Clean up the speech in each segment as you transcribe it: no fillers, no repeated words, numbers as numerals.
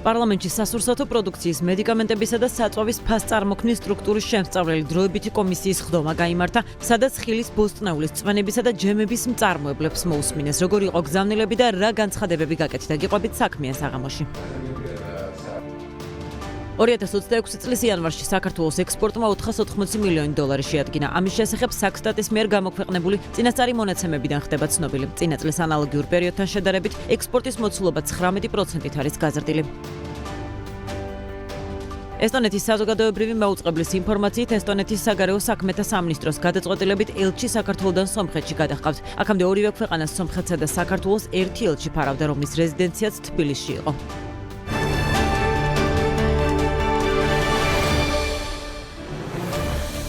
პარლამენტში სასურსათო პროდუქციის მედიკამენტებისა და საწვავის ფასწარმოქმნის სტრუქტურის შემსწავლელი დროებითი კომისიის ხდომა გაიმართა, სადაც ხილის ბოსტნეულის წვენებისა და ჯემების მწარმოებლებს მოусმინეს, როგორი იყო გზავნილები და რა განცხადებები გაკეთდა გიყვებით საქმიან საღამოში. 2026 წლის იანვარში საქართველოს ექსპორტმა $480 მილიონი შეადგინა. ამის შესახებ საქსტატის მიერ გამოქვეყნებული წინასწარი მონაცემებიდან ხდება ცნობილი. წინა წლის ანალოგიურ პერიოდთან შედარებით ექსპორტის მოცულობა 19%-ით არის გაზრდილი. ესტონეთის საზოგადოებრივი მაუწყებლის ინფორმაციით ესტონეთის საგარეო საქმეთა სამინისტროს გადაწყვეტილებით ელჩი საქართველოდან სომხეთში გადაჰყავთ. აქამდე ორივე ქვეყანას სომხეთსა და საქართველოს ერთი ელჩი ფარავდა, რომლის რეზიდენციაც თბილისში იყო.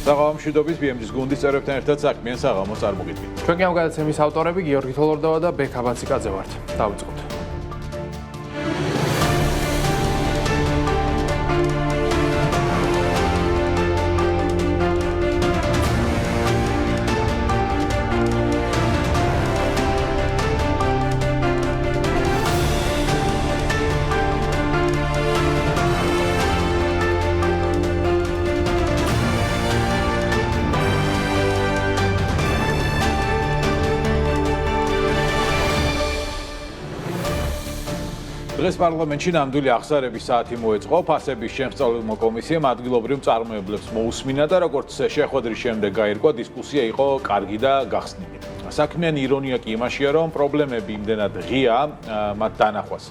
საღამომშვიდობის BMG-ის გუნდის წევრებთან ერთად საქმიან საღამოს წარმოგიდგენთ. ჩვენი ამ გადაცემის ავტორები გიორგი თოლორდოვა და ბექა ბაციკაძე ვართ. დავიწყოთ. დღეს პარლამენტში ნამდვილი აღზარების საათი მოეწყო. ფასების შემსწავლელმა კომისიამ ადგილობრივ მწარმოებლებს მოусმინა და როგორც შეხვედრის შემდეგ გაირკვა, დისკუსია იყო კარგი და გახსნილი. საქმიანი ირონია კი იმაშია, რომ პრობლემები იმდენად ღია მათ დანახვას.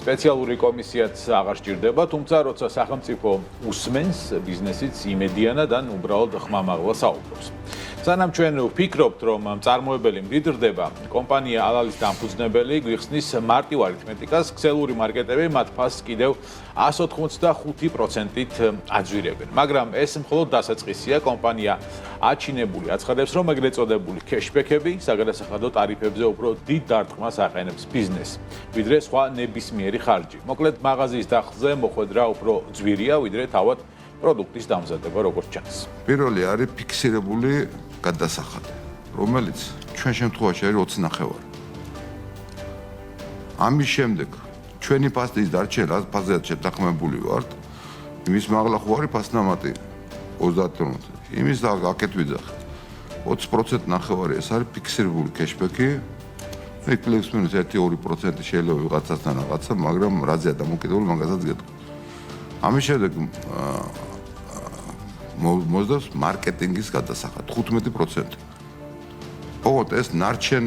სპეციალური კომისიაც აღარ სჭირდება, თუმცა როცა სახელმწიფო უსმენს, ბიზნესიც იმედიანად ან უბრალოდ ხმამაღლა საუბრობს. სანამ ჩვენ ვფიქრობთ, რომ მწარმოებელი მდიდრდება, კომპანია ალალის დამფუძნებელი გვიხსნის მარტივ არითმეტიკას, ქსელური მარკეტები მათ ფასს კიდევ 185%-ით აძვირებენ. მაგრამ ეს მხოლოდ დასაწყისია, კომპანია აჩინებული აცხადებს, რომ ეგრეთ წოდებული кэშბექები საგადასახადო ტარიფებზე უფრო დიდ დარტყმას აყენებს ბიზნესს, ვიდრე სხვა ნებისმიერი ხარჯი. მოკლედ, მაღაზიის დახზე მოხვედრა უფრო ძვირია, ვიდრე თავად პროდუქტის დამზადება, როგორც ჩანს. პირველი არის ფიქსირებული გადასახადი, რომელიც ჩვენ შემთხვევაში არის 20 ნახევარი. ამის შემდეგ ჩვენი ფასის დარჩენა ფაზად შეთანხმებული ვართ. იმის მაღლა ხო არის ფასნამატი 30%. იმის აქეთ ვიძახით. 20% ნახევარი ეს არის ფიქსირებული кэშბექი. ეკლექს მინუს 1-2% შეიძლება ვიღაცასთან რაღაცა, მაგრამ რაზეა დამოკიდებული მაგასაც გეტყვი. ამის შემდეგ მოძდავს მარკეტინგის გადასახად 15%. ოღონდ ეს ნარჩენ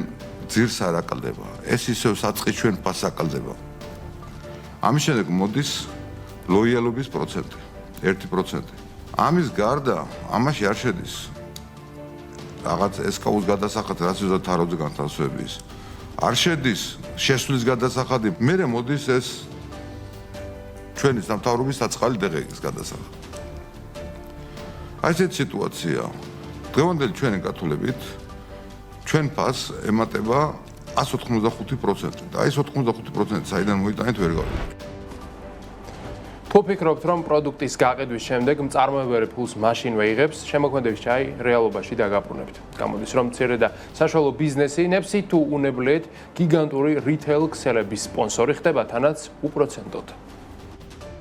ძირს არ აკლდება. ეს ისევ საწყის ჩვენ ფასს აკლდება. ამის შემდეგ მოდის ლოიალობის პროცენტი 1%. ამის გარდა ამაში არ შედის რაღაც SKU-ს გადასახად, რაც უზად თაროზე განთავსების. არ შედის შესვლის გადასახადი. მერე მოდის ეს ჩვენი სამთავრობის საწყალი დღეგის გადასახადი. აი ესეთი სიტუაცია. დღევანდელი ჩვენი გათვლებით ჩვენ ფასს ემატება 185%. და ეს 85% საიდან მოიტანეთ ვერ გავიგე. თუ ფიქრობთ, რომ პროდუქტის გაყიდვის შემდეგ მწარმოებელი ფულს მაშინვე იღებს, შემოქმედების ჩაი რეალობაში დაგაბრუნებთ. გამოდის, რომ მცირე და საშუალო ბიზნესი ნებსი თუ უნებლიეთ გიგანტური რითეილ ქსელების სპონსორი ხდება თანაც უპროცენტოდ.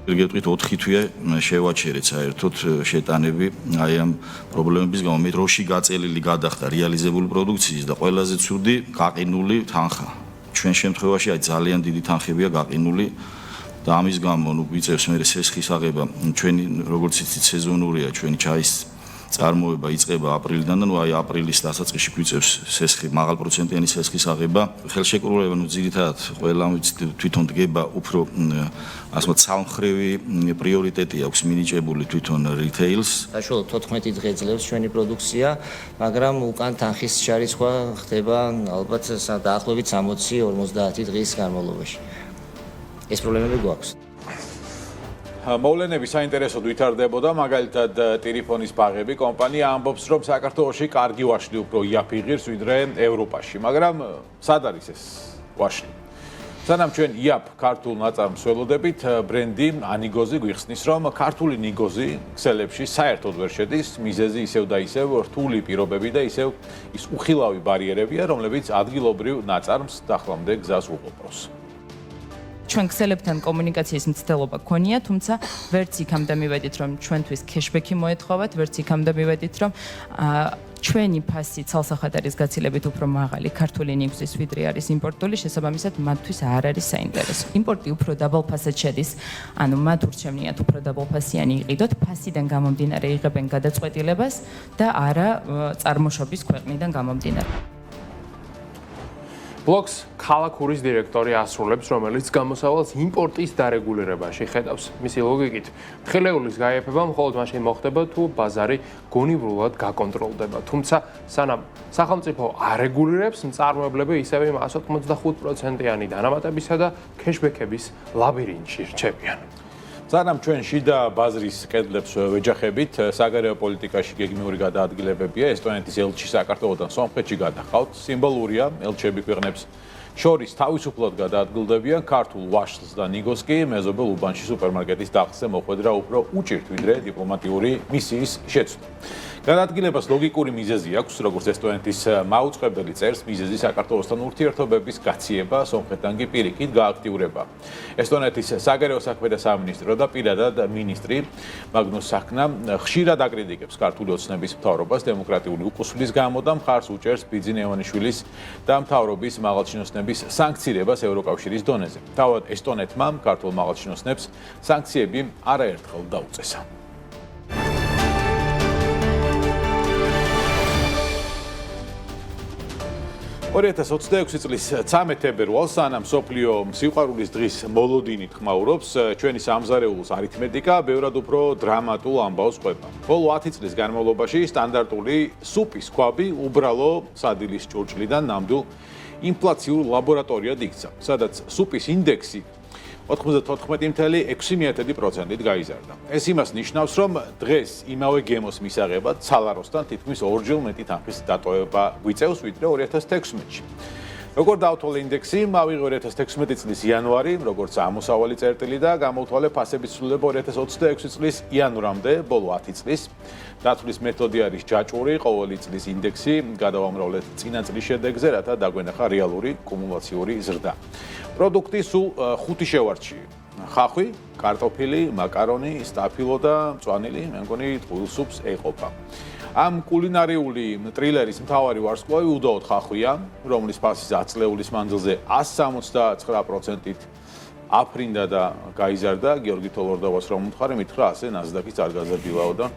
გეტყვით 4 თვე შევაჩერეთ საერთოდ შეტანები აი ამ პრობლემების გამო. მე დროში გაწელილი გადახდა რეალიზებული პროდუქციის და ყველაზე ცუდი გაყინული თანხა. ჩვენ შემთხვევაში აი ძალიან დიდი თანხებია გაყინული და ამის გამო ვიწევს მე სესხის აღება. ჩვენი როგორც იცით სეზონურია ჩვენი ჩაის წარმოება იწყება აპრილიდან და აი აპრილის დასაწყისში გვიწევს სესხი, მაღალ პროცენტიანი სესხის აღება. ხელშეკრულება ძირითადად ყველა თვითონ დგება უფრო ასე ვთქვათ სამხრევი პრიორიტეტი აქვს მინიჭებული თვითონ რითეილს. საშუალო 14 დღე ძლევს ჩვენი პროდუქცია, მაგრამ უკან თანხის ჩარიცხვა ხდება ალბათ დაახლოებით 60-50 დღის განმავლობაში. ეს პრობლემები გვაქვს. მოვლენები საინტერესოდ ვითარდებოდა, მაგალითად ტელეფონის ბაღები კომპანია ამბობს, რომ საქართველოში კარგი ვაშლი უფრო იაფიღირს ვიდრე ევროპაში, მაგრამ სად არის ეს ვაშლი? სანამ ჩვენ იაფ ქართულ ნაწარმს ველოდებით, ბრენდი ანიგოზი გვიხსნის, რომ ქართული ნიგოზი ქსელებში საერთოდ ვერ შედის, მიზეზი ისევ და ისევ რთული პირობები და ისევ ის უხილავი ბარიერებია, რომლებიც ადგილობრივ ნაწარმს დახლამდე გზას უყურებს. ჩვენ ქსელებთან კომუნიკაციის მცდელობა გქონია, თუმცა ვერც იქამდე მივედით, რომ ჩვენთვის cashback-ი მოეთხოვათ, ვერც იქამდე მივედით, რომ ჩვენი ფასი ცალსახად არის გაცილებით უფრო მაღალი ქართული ნიგვზის ვიდრე არის იმპორტული, შესაბამისად მათთვის არ არის საინტერესო. იმპორტი უფრო დაბალ ფასად შედის, ანუ მათ ურჩევნიათ უფრო დაბალ ფასიანი იყიდოთ, ფასიდან გამომდინარე იღებენ გადაწყვეტილებას და არა წარმოშობის ქვეყნიდან გამომდინარე. ბლოკს ქალაქურის დირექტორი ასრულებს, რომელიც გამოსავალს იმპორტის დარეგულირებაში ხედავს. მისი ლოგიკით, ხილეულის გაიაფება მხოლოდ მაშინ მოხდება, თუ ბაზარი გონივრულად გაკონტროლდება. თუმცა, სანამ სახელმწიფო არეგულირებს, მწარმოებლები ისევე 185%-იანი დანამატებისა და cashback-ების ლაბირინთში რჩებიან. სანამ ჩვენ შიდა ბაზრის კედლებს ვეჯახებით, საგარეო პოლიტიკაში გეგმიური გადაადგილებებია. ესტონეთის ელჩი საქართველოდან სომხეთში გადახავთ. სიმბოლურია, ელჩები ქვეყნებს შორის თავისუფლად გადაადგილდებიან. ქართულ ვაშლს და ნიგოს კი მეზობელ უბანში სუპერმარკეტის დახსე მოხვედრა უფრო უჭირთ, ვიდრე დიპლომატიური მისიის შეცვლა. გადაადგილებას ლოგიკური მიზეზი აქვს, როგორც ესტონეთის მაუწყებელი წერს, მიზეზი საქართველოსთან ურთიერთობების გაციება, სომხეთთან კი პირიქით გააქტიურება. ესტონეთის საგარეო საქმეთა სამინისტრო და პირადად მინისტრი მაგნუს საქმნა ხშირად აკრიტიკებს ქართული ოცნების მთავრობას დემოკრატიული უყუსვლის გამო და მხარს უჭერს ბიძინა ივანიშვილის და მთავრობის მაღალჩინოსნების სანქცირებას ევროკავშირის დონეზე. თავად ესტონეთმა ქართულ მაღალჩინოსნებს სანქციები არაერთხელ დაუწესა. 2026 წლის 13 თებერვალს სანამ სოფლიო სიყვარულის დღის მოლოდინით ხმაურობს, ჩვენი სამზარეულოს არითმეტიკა ბევრად უფრო დრამატულ ამბავს ყვება. ბოლო 10 წლის განმავლობაში სტანდარტული სუპის ქვაბი უბრალო სადილის ჭურჭლიდან ნამდვილ ინფლაციურ ლაბორატორიად იქცა, სადაც სუპის ინდექსი 94.6%-ით გაიზარდა. ეს იმას ნიშნავს, რომ დღეს იმავე გემოს მისაღებად ცალაროსთან თითქმის ორჯერ მეტი თანხის დატოვება გვიწევს, ვიდრე 2016-ში. როგორ დაუთვალე ინდექსი, მავიღე 2016 წლის იანვარი, როგორც ამოსავალი წერტილი და გამოვთვალე ფასების ცვლილება 2026 წლის იანვრამდე, ბოლო 10 წლის. დათვლის მეთოდი არის ჯაჭვური, ყოველი წლის ინდექსი გადავამრავლეთ წინა წლის შედეგზე, რათა დაგვენახა რეალური კუმულაციური ზრდა. პროდუქტი სულ 5 შევარჩიე. ხახვი, კარტოფილი, მაკარონი, სტაფილო და მწვანილი, მე მგონი ტყუილსუპს ეყოფა. ამ კულინარიული ტრილერის მთავარი ვარსკვლავი უდაოდ ხახვია, რომლის ფასი 10 წლეულის მანძილზე 179%-ით აფრინდა და გაიზარდა. გიორგი თოლორდოვას რომ მითხარი, მითხრა ასე ნაზდაკიც არ გაზრდილაო და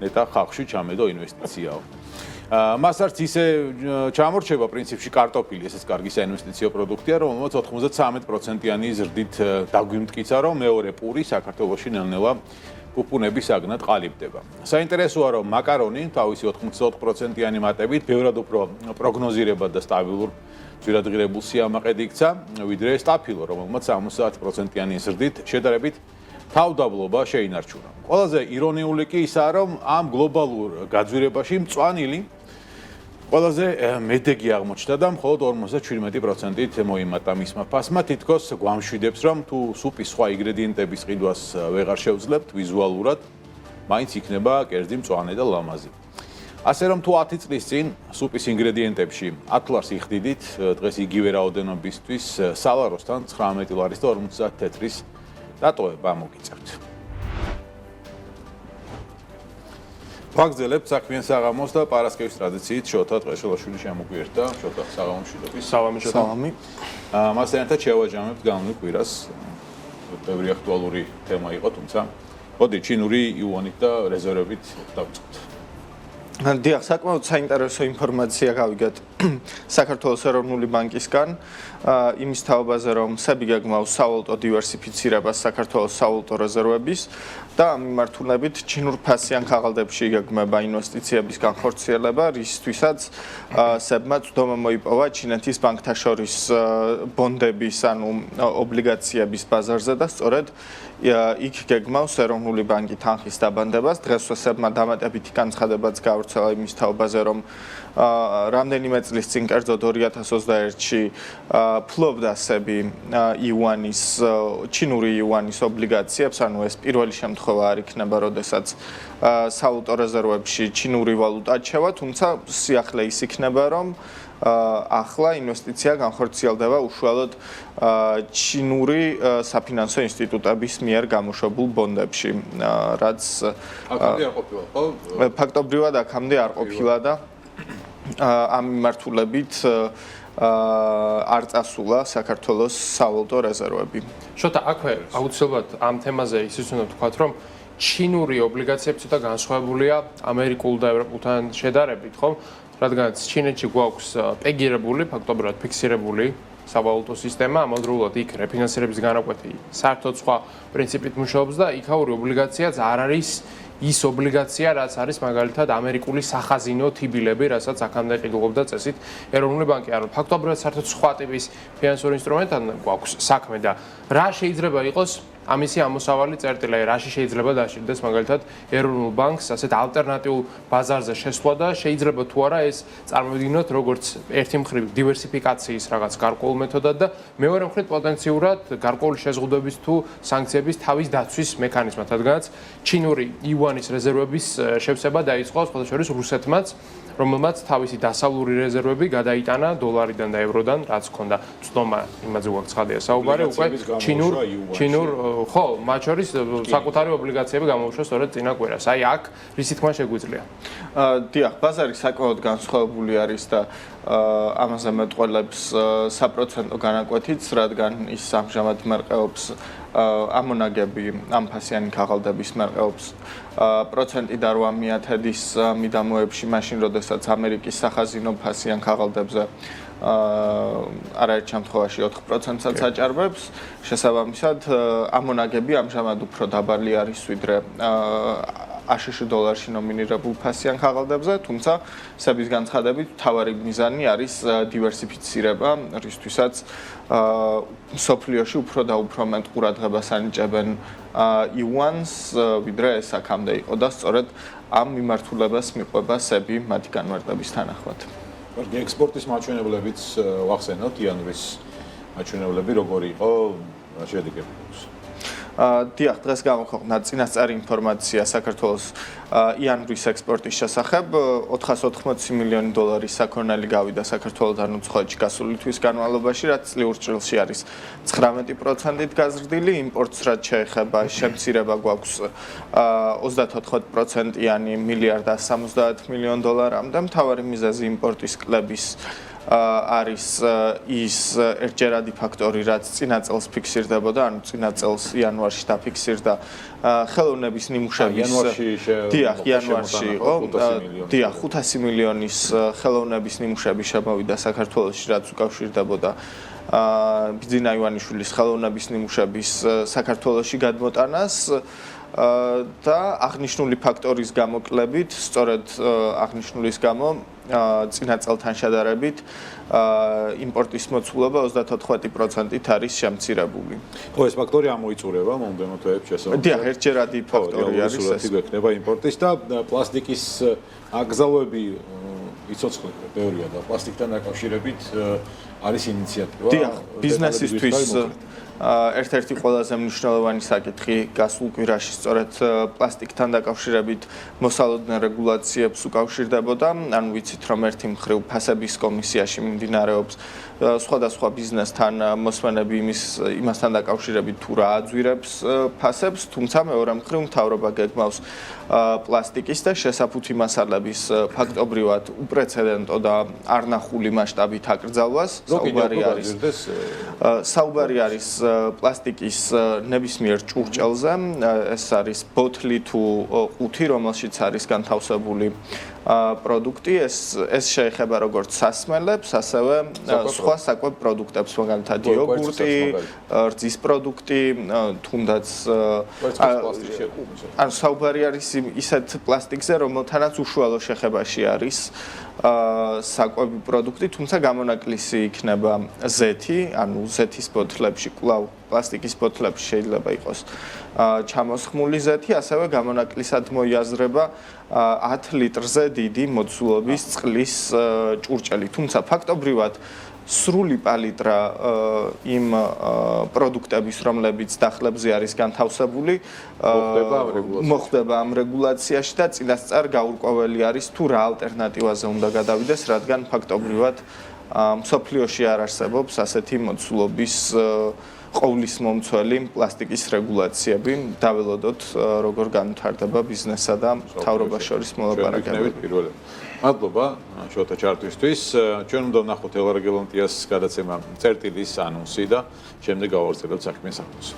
ნეტა ხახვში ჩამედო ინვესტიციაო. მას არც ისე ჩამორჩება პრინციპში კარტოფილი, ესეც კარგი საინვესტიციო პროდუქტია, რომელმაც 93%-იანი ზრდით დაგვიმტკიცა, რომ მეორე პური საქართველოში ნელ-ნელა კუპუნების საგნად ყალიბდება. საინტერესოა, რომ მაკარონი თავისი 84%-იანი მატებით ბევრად უფრო პროგნოზირებად და სტაბილურ ძვირადღირებულ სიამაყედ იქცა, ვიდრე სტაფილო, რომელმაც 70%-იანი ზრდით შედარებით თავდაბლობა შეინარჩუნა. ყველაზე ირონიული კი ისაა, რომ ამ გლობალურ გაძვირებაში მწვანილი ყველაზე მედეგი აღმოჩნდა და მხოლოდ 57%-ით მოიმატა მისმა ფასმა. თითქოს გვამშვიდებს, რომ თუ სუპის სხვა ინგრედიენტების ყიდვას ვეღარ შევძლებთ ვიზუალურად, მაინც იქნება კერძი მწვანე და ლამაზი. ასე რომ თუ 10 წლის წინ სუპის ინგრედიენტებში 10 ლარს იხდიდით, დღეს იგივე რაოდენობისთვის სალაროსთან 19 ლარის და 50 თეთრის დატოვება მოგიწევთ. ვაგზელებთ საქმიან საღამოს და პარასკევის ტრადიციით შოთა ტყეშელაშვილი შემოგვიერთა. შოთა, საღამო მშვიდობის. სალამი შოთა. სალამი. მასთან ერთად შევაჯამებთ განვლილ კვირას. ბევრი აქტუალური თემა იყო, თუმცა მოდი ჩინური იუანით და რეზერვებით დავწყოთ. დიახ, საკმაოდ საინტერესო ინფორმაცია გავიგეთ საქართველოს ეროვნული ბანკისგან იმის თაობაზე, რომ SEBI გეგმავს სავალუტო დივერსიფიცირებას საქართველოს სავალუტო რეზერვების და ამ მიმართულებით ჩინურ ფასიან ქაღალდებში იგეგმება ინვესტიციების განხორციელება, რისთვისაც SEBI-მა წვდომა მოიპოვა ჩინეთის ბანკთა შორის ბონდების, ანუ ობლიგაციების ბაზარზე და სწორედ იქ გეგმავს ეროვნული ბანკი თანხის დაბანდებას. დღესვე SEBI-მა დამატებითი განცხადებაც გავრცელა იმის თაობაზე, რომ რამდენიმე წლის წინ კერძოდ 2021-ში ფლობდა სები იუანის ჩინური იუანის ობლიგაციებს, ანუ ეს პირველი შემთხვევა არ იქნება, როდესაც სავალუტო რეზერვებში ჩინური ვალუტა ჩევა, თუმცა სიახლე ის იქნება, რომ ახლა ინვესტიცია განხორციელდება უშუალოდ ჩინური საფინანსო ინსტიტუტების მიერ გამოშვებულ ბონდებში, რაც აქამდე არ ყოფილა, ხო? ფაქტობრივად აქამდე არ ყოფილა და ამ მიმართულებით არ წასულა საქართველოს სავალუტო რეზერვები. შოთა, აქვე აუცილებლად ამ თემაზე ისიც უნდა ვთქვათ, რომ ჩინური ობლიგაციები ცოტა განსხვავებულია ამერიკულ და ევროპულთან შედარებით, ხო? რადგანაც ჩინეთში გვაქვს პეგირებული, ფაქტობრივად ფიქსირებული სავალუტო სისტემა, ამავდროულად იქ რეფინანსირების განაკვეთი საერთოდ სხვა პრინციპით მუშაობს და იქაური ობლიგაციაც არ არის ის ობლიგაცია, რაც არის მაგალითად ამერიკული სახაზინო თიბილები, რასაც აქამდე ყიდულობდა წესით ეროვნული ბანკი. ანუ ფაქტობრივად საერთოდ სხვა ტიპის ფინანსური ინსტრუმენტთან გვაქვს საქმე და რა შეიძლება იყოს ამისი ამოსავალი წერტილი, რაში შეიძლება დაშირდეს მაგალითად ეროვნულ ბანკს ასეთ ალტერნატიულ ბაზარზე შესვლა და შეიძლება თუ არა ეს წარმოვიდგინოთ როგორც ერთი მხრივ დივერსიფიკაციის რაღაც გარკვეულ მეთოდად და მეორე მხრივ პოტენციურად გარკვეული შეზღუდვების თუ სანქციების თავის დაცვის მექანიზმად, რადგანაც ჩინური იუანის რეზერვების შევსება დაიწყო სხვადასხვა შორის რუსეთმაც, რომელმაც თავისი დასავლური რეზერვები გადაიტანა დოლარიდან და ევროდან, რაც ჰქონდა ცნობა, იმაზე გვაქვს ცხადია საუბარი, უკვე ჩინურ ხო, მათ შორის საკუთარი ობლიგაციები გამოუშვა სწორედ წინა კვირას. აი აქ რისი თქმა შეგვიძლია. დიახ, ბაზარი საკმაოდ განსხვავებული არის და ამაზე მეტყველებს საპროცენტო განაკვეთიც, რადგან ის ამჟამად მერყეობს ამონაგები ამფასიანი ქაღალდების მერყეობს პროცენტი და 8%-ის მიდამოებში, მაშინ როდესაც ამერიკის სახაზინო ფასიან ქაღალდებზე არაერთ შემთხვევაში 4%-საც აჭარბებს. შესაბამისად, ამონაგები ამჟამად უფრო დაბალი არის ვიდრე აშშ დოლარში ნომინირებულ ფასიან ქაღალდებზე, თუმცა სების განცხადებით მთავარი მიზანი არის დივერსიფიცირება, რისთვისაც მსოფლიოში უფრო და უფრო მეტ ყურადღებას ანიჭებენ იუანს, ვიდრე ეს აქამდე იყო და სწორედ ამ მიმართულებას მიყვება სები მათი განმარტების თანახმად. ექსპორტის მაჩვენებლებიც ვახსენოთ, იანვრის მაჩვენებლები როგორი იყო შედეგები. დიახ, დღეს გამოქვეყნდა წინასწარი ინფორმაცია საქართველოს იანვრის ექსპორტის შესახებ. 480 მილიონი დოლარის საქონელი გავიდა საქართველოდან უცხოეთში გასული თვის განმავლობაში, რაც წლიურ ჭრილში არის 19%-ით გაზრდილი. იმპორტს რაც შეეხება, შემცირება გვაქვს 34%-იანი $1.70 მილიარდამდე. მთავარი მიზეზი იმპორტის კლების არის ის ერთჯერადი ფაქტორი, რაც წინა წელს ფიქსირდებოდა, ანუ წინა წელს იანვარში დაფიქსირდა ხელოვნების ნიმუშების იანვარში იყო 500 მილიონის ხელოვნების ნიმუშები შემოვიდა საქართველოში, რაც უკავშირდებოდა ბიძინა ივანიშვილის ხელოვნების ნიმუშების საქართველოში გადმოტანას და აღნიშნული ფაქტორის გამოკლებით, სწორედ აღნიშნულის გამო წინა წელთან შედარებით იმპორტის მოცულობა 34%-ით არის შემცირებული. ხო, ეს ფაქტორი ამოიწურება მომდევნო თვეებში შესაძლოა. დიახ, ერთჯერადი ფაქტორი არის ეს. იქნება იმპორტის და პლასტიკის აკრძალვები იცოცხლება თეორია და პლასტიკთან დაკავშირებით არის ინიციატივა. დიახ, ბიზნესისთვის ერთ-ერთი ყველაზე მნიშვნელოვანი საკითხი გასულ კვირაში სწორედ პლასტიკთან დაკავშირებით მოსალოდნელ რეგულაციებს უკავშირდებოდა. ანუ ვიცით, რომ ერთი მხრივ ფასების კომისიაში მიმდინარეობს სხვადასხვა ბიზნესთან მოსმენები იმასთან დაკავშირებით თუ რა აძვირებს ფასებს, თუმცა მეორე მხრივ მთავრობა გეგმავს პლასტიკის და შესაფუთი მასალების ფაქტობრივად უპრეცედენტო და არნახული მასშტაბით აკრძალვას. საუბარი არის პლასტიკის ნებისმიერ ჭურჭელზე, ეს არის ბოთლი თუ ყუთი, რომელშიც არის განთავსებული პროდუქტი, ეს შეეხება როგორც სასმელებს, ასევე სხვა საკვებ პროდუქტებს, მაგალითად იოგურტი, რძის პროდუქტი, თუნდაც საუბარი არის ისეთ პლასტიკზე, რომელთანაც უშუალო შეხებაში არის საკვები პროდუქტი, თუმცა გამონაკლისი იქნება ზეთი, ანუ ზეთის ბოთლებში, კვლავ პლასტიკის ბოთლებში შეიძლება იყოს ჩამოსხმული ზეთი, ასევე გამონაკლისად მოიაზრება 10 litrზე დიდი მოცულობის წყლის ჭურჭელი. თუმცა ფაქტობრივად სრული პალიტრა იმ პროდუქტების, რომლებიც დახლებზე არის განთავსებული, მოხდება ამ რეგულაციაში და წინასწარ გაურკვეველი არის თუ რა ალტერნატივაზე უნდა გადავიდეს, რადგან ფაქტობრივად მსოფლიოში არ არსებობს ასეთი მოცულობის ყოვლის მომცველი პლასტიკის რეგულაციები. დაველოდოთ, როგორ განვითარდება ბიზნესსა და მთავრობას შორის მოლაპარაკებები. მადლობა შოთა ჩართვისთვის. ჩვენ უნდა ვნახოთ ელარ გელანტიას გადაცემა წერტილის ანონსი და შემდეგ გავავრცელებთ საქმის ანონსს.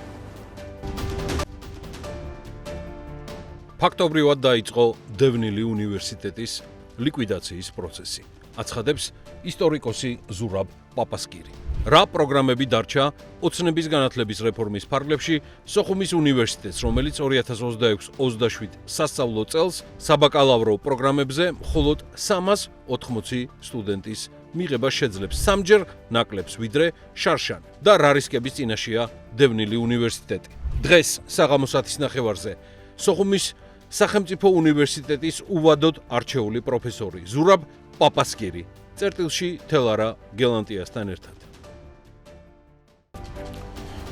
ფაქტობრივად დაიწყო დევნილი უნივერსიტეტის ლიკვიდაციის პროცესი. აცხადებს ისტორიკოსი ზურაბ პაპასკირი. რა პროგრამები დარჩა ოცნების განათლების რეფორმის ფარგლებში სოხუმის უნივერსიტეტს, რომელიც 2026-27 სასწავლო წელს საბაკალავრო პროგრამებზე მხოლოდ 380 სტუდენტის მიღება შეძლებს, სამჯერ ნაკლებს ვიდრე შარშან და რა რისკების წინაშეა დევნილი უნივერსიტეტი. დღეს საღამოს 10-ის ნახევარზე სოხუმის სახელმწიფო უნივერსიტეტის უვადოდ არჩეული პროფესორი ზურაბ პაპასკირი წერტილში თელარა გელანტიასთან ერთად.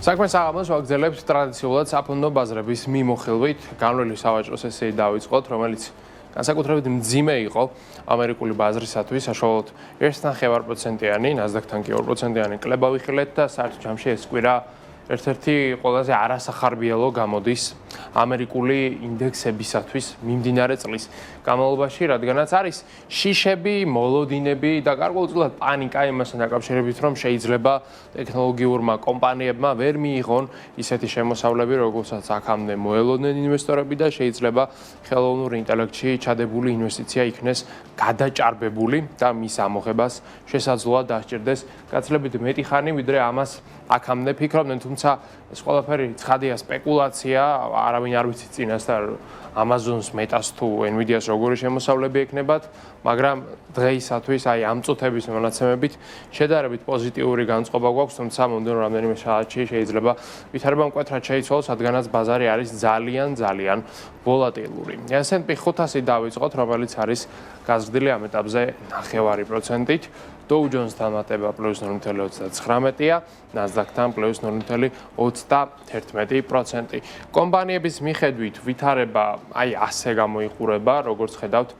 საქმე საღამოს ვაგრძელებთ ტრადიციულად საფონდო ბაზრების მიმოხილვით. განვლილი სავაჭრო სესიი დავიწყოთ, რომელიც განსაკუთრებით მძიმე იყო ამერიკული ბაზრისათვის, საშუალოდ 1.9%-იანი, NASDAQ-თან კი 2%-იანი კლება ვიხილეთ და საერთო ჯამში ეს კვირა ერთ-ერთი ყველაზე არასახარბიელო გამოდის ამერიკული ინდექსებისათვის მიმდინარე წლის განმავლობაში, რადგანაც არის შიშები, მოლოდინები და გარკვეულწილად პანიკა იმასთან დაკავშირებით, რომ შეიძლება ტექნოლოგიურმა კომპანიებმა ვერ მიიღონ ისეთი შემოსავლები, როგორცაც აქამდე მოელოდნენ ინვესტორები და შეიძლება ხელოვნურ ინტელექტში ჩადებული ინვესტიცია იქნეს გადაჭარბებული და მის ამოღებას შესაძლოა დასჭირდეს გაცილებით მეტი ხანი, ვიდრე ამას აქამდე ფიქრობდნენ, თუმცა ეს ყველაფერი ცხადია სპეკულაცია, არავინ არ ვიცი წინასწარ Amazon-ს, Meta-ს თუ Nvidia-ს როგორი შემოსავლები ექნებათ, მაგრამ დღეისათვის აი ამ წუთების მონაცემებით შედარებით პოზიტიური განწყობა გვაქვს, თუმცა მომდევნო რამდენიმე საათში შეიძლება ვითარება მკვეთრად შეიცვალოს, რადგანაც ბაზარი არის ძალიან ვოლატილური. S&P 500 დავიწყოთ, რომელიც არის გაზრდილი ამ ეტაპზე 0.5%-ით. Dow Jones-თან მატება +0.39-ია, NASDAQ-თან +0.31%. კომპანიების მიხედვით ვითარება აი ასე გამოიყურება, როგორც ხედავთ,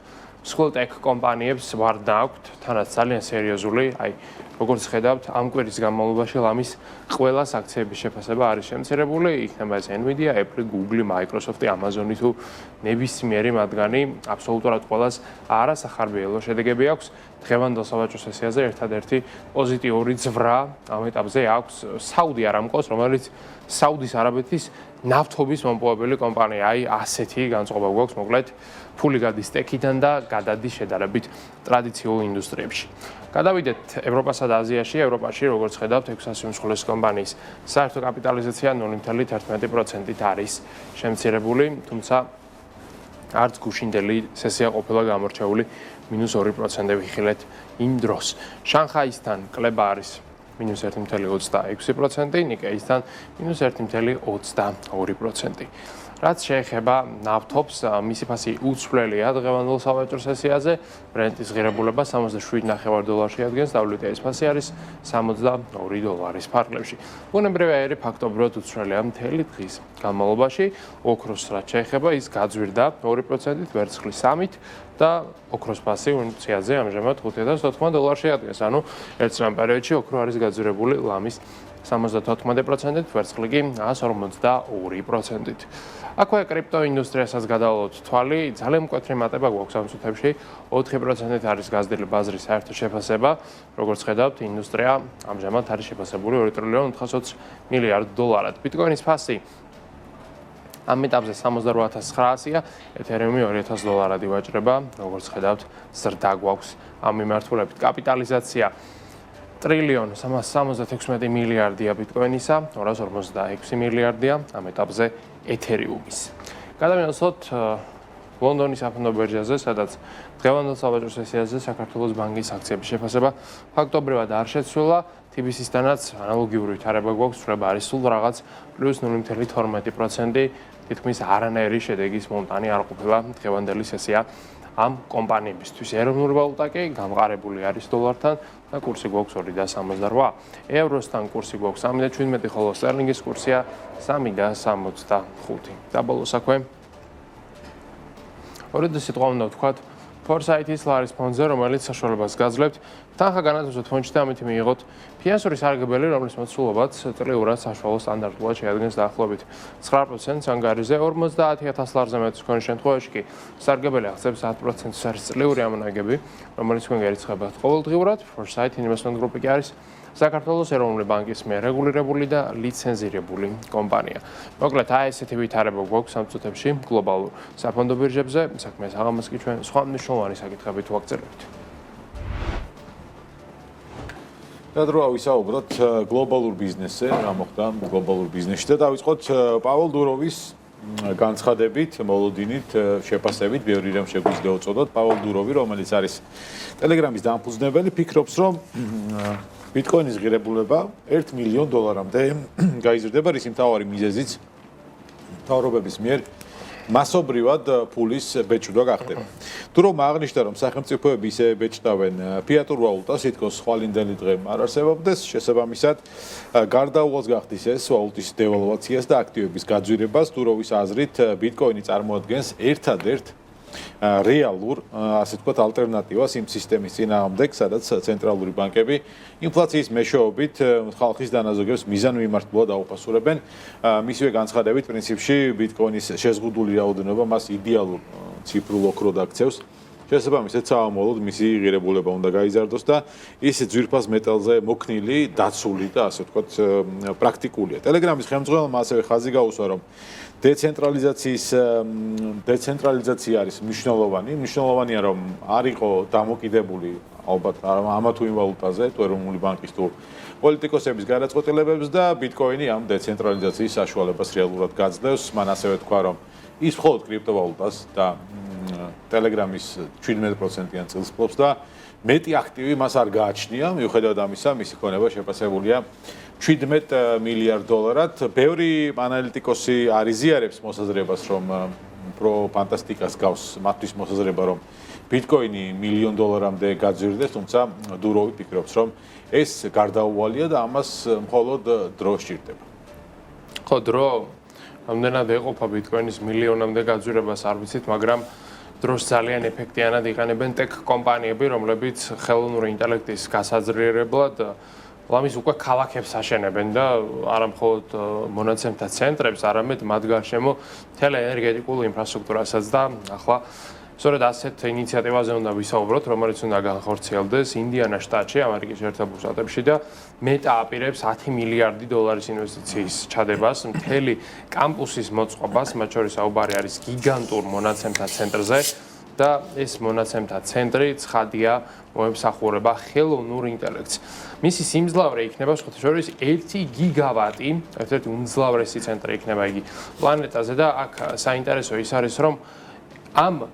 მსხვილ ტექ კომპანიებს ვარდნა აქვთ, თანაც ძალიან სერიოზული, აი როგორც ხედავთ, ამ კვირის განმავლობაში ლამის ყველა აქციების შეფასება არის შემცირებული, იქნება ეს Nvidia, Apple, Google, Microsoft, Amazon თუ ნებისმიერი მათგანი აბსოლუტურად ყველას არასახარბიელო შედეგები აქვს. დღევანდელ სავაჭრო სესიაზე ერთადერთი პოზიტიური ძვრა ამ ეტაპზე აქვს Saudi Aramco-ს, რომელიც საუდის არაბეთის ნავთობის მომპოვებელი კომპანია. აი ასეთი განწყობა გვაქვს, მოკლედ ფული გადის ტექიდან და გადადის შედარებით ტრადიციულ ინდუსტრიებში. გადავიდეთ ევროპასა და აზიაში. ევროპაში, როგორც ხედავთ, 600 მსხვილის კომპანიის საერთო კაპიტალიზაცია 0.11%-ით არის შემცირებული, თუმცა არც გუშინდელი სესია ყოფილა გამორჩეული -2% ვიხილეთ იმ დროს. შანხაისთან კლება არის -1.26%, ნიკეისთან -1.22%. რაც შეეხება ნავთობს, მისი ფასი უცვლელია დღევანდელ სავაჭრო სესიაზე. ბრენტის ღირებულება $67.5 ადგენს, WTI-ის ფასი არის $62 ფარგლებში. ბუნებრივი აირი ფაქტობრივად უცვლელია მთელი დღის განმავლობაში. ოქროს რაც შეეხება, ის გაძვირდა 2%-ით, ვერცხლის 3%-ით და ოქროს ფასი უნციაზე ამჟამად $5.90 ადგენს. ანუ ერთ წლიან პერიოდში ოქრო არის გაძვირებული ლამის 74%-ით, ვერცხლი კი 152%-ით. აქვე კრიპტოინდუსტრიასაც გადავალოთ თვალი, ძალიან მკვეთრი მატება გვაქვს ამ წუთებში, 4%-ით არის გაზრდილი ბაზრის საერთო შეფასება, როგორც ხედავთ, ინდუსტრია ამჟამად არის შეფასებული $2.420 მილიარდ. ბიტკოინის ფასი ამ ეტაპზე 68,900-ია, ეთერეუმი $2,000 ივაჭრება, როგორც ხედავთ, ზრდა გვაქვს ამ მიმართულებით. კაპიტალიზაცია $1.376 მილიარდია ბიტკოინისა, 256 მილიარდია ამ ეტაპზე ეთერიუმის. გადავინახოთ ლონდონის საფონდო ბირჟაზე, სადაც დღევანდელ საბაჟო სესიაზე საქართველოს ბანკის აქციების შეფასება ფაქტობრივად არ შეცვლილა. TBC-სთანაც ანალოგიური ვითარება გვაქვს, ცვლილება არის სულ რაღაც +0.12%. თითქმის არანაირი შედეგის მონტანი არ ყოფილა დღევანდელი სესია ამ კომპანიებისთვის. ეროვნული ვალუტა კი გამყარებული არის დოლართან და კურსი გვაქვს 2.68. ევროსთან კურსი გვაქვს 3.17, ხოლო სტერლინგის კურსია 3.65. და ბოლო საქმე. ორედი სიტყვა უნდა ვთქვათ Foresight-ის ლარის ფონდზე, რომელიც საშუალებას გაძლევთ თანხა განათავსოთ ფონდში და ამით მიიღოთ ფინანსური სარგებელი, რომლის მოცულობაც წლიურად საშუალო სტანდარტულად შეადგენს დაახლოებით 9%-ს ანგარიზე 50,000 ლარზე მეტის ქონის შემთხვევაში კი სარგებელი აღწევს 10%-ს არის წლიური ამონაგები, რომელიც თქვენ გერიცხებათ ყოველდღიურად. Foresight Investment Group კი არის საქართველოს ეროვნული ბანკის მიერ რეგულირებული და ლიცენზირებული კომპანია. მოკლედ, აი ესეთი ვითარება გვაქვს ამ წუთებში გლობალურ საფონდო ბირჟებზე. საქმეს აღამას კი ჩვენ სხვა მნიშვნელოვანი საკითხებით ვაგრძელებთ. და დრო ვისაუბროთ გლობალურ ბიზნესზე, რა მოხდა გლობალურ ბიზნესში და დავიწყოთ პაველ დუროვის განცხადებით, მოლოდინით, შეფასებით, ბევრი რამ შეგვიძლია უწოდოთ. პაველ დუროვი, რომელიც არის ტელეგრამის დამფუძნებელი, ფიქრობს, რომ ბიტკოინის ღირებულება $1 მილიონ-მდე გაიზრდება, რის მთავარი მიზეზიც მთავრობების მიერ მასობრივად ფულის ბეჭდვა გახდება. დუროვმა აღნიშნა, რომ სახელმწიფოები ისე ბეჭდავენ ფიატურ ვალუტას, თითქოს ხვალინდელი დღე არ არსებობდეს, შესაბამისად გარდაუვალს გახდის ეს ვალუტის დევალვაციას და აქტივების გაძვირებას. დუროვის აზრით, ბიტკოინი წარმოადგენს ერთადერთ რეალურ, ასე ვთქვათ, ალტერნატივას იმ სისტემის წინააღმდეგ, სადაც ცენტრალური ბანკები ინფლაციის მეშვეობით ხალხის დანაზოგებს მიზანმიმართულად აუფასურებენ. მისივე განცხადებით, პრინციპში ბიტკოინის შეზღუდული რაოდენობა მას იდეალურ ციფრულ ოქროდ აქცევს. შესაბამისად, საამოლოდ მისი ღირებულება უნდა გაიზარდოს და ის ძვირფას მეტალზე მოქნილი, დაცული და ასე ვთქვათ, პრაქტიკულია. ტელეგრამის ხელმძღვანელმა ასევე ხაზი გაუსვა, რომ დეცენტრალიზაცია არის მნიშვნელოვანია, რომ არ იყო დამოკიდებული ალბათ ამა თუ იმ ვალუტაზე, თუ ეროვნული ბანკის თუ პოლიტიკოსების გადაწყვეტილებებს და ბიტკოინი ამ დეცენტრალიზაციის საშუალებას რეალურად გაძლევს. მან ასევე თქვა, რომ ის მხოლოდ კრიპტოვალუტას და ტელეგრამის 17%-იან წილს ფლობს და მეტი აქტივი მას არ გააჩნია, მიუხედავად ამისა, მისი ქონება შეფასებულია $17 მილიარდად. ბევრი ანალიტიკოსი არ იზიარებს მოსაზრებას, რომ პრო ფანტასტიკას გავს მათთვის მოსაზრება, რომ ბიტკოინი $1 მილიონ-მდე გაძვირდეს, თუმცა დუროვი ფიქრობს, რომ ეს გარდაუვალია და ამას მხოლოდ დრო სჭირდება. ხო, დრო ამდენად ეყოფა ბიტკოინის მილიონამდე გაძვირებას არ ვიცით, მაგრამ დროს ძალიან ეფექტიანად იყენებენ ტექ კომპანიები, რომლებიც ხელოვნური ინტელექტის გასაძლიერებლად ლამის უკვე ქალაქებს აშენებენ და არა მხოლოდ მონაცემთა ცენტრებს, არამედ მათ გარშემო მთელ ენერგეტიკულ ინფრასტრუქტურასაც და ახლა სწორედ ასეთ ინიციატივაზე უნდა ვისაუბროთ, რომელიც უნდა განხორციელდეს ინდიანას შტატში, ამერიკის შეერთებულ შტატებში და მეტა აპირებს $10 მილიარდი ინვესტიციის ჩადებას, მთელი კამპუსის მოწყობას, მათ შორის საუბარი არის გიგანტურ მონაცემთა ცენტრზე და ეს მონაცემთა ცენტრი ცხადია მოემსახურება ხელოვნურ ინტელექტს. მისი სიმძლავრე იქნება სხვათა შორის 1 გიგავატი, ერთ-ერთი უმძლავრესი ცენტრი იქნება იგი პლანეტაზე და აქ საინტერესო ის არის, რომ ამ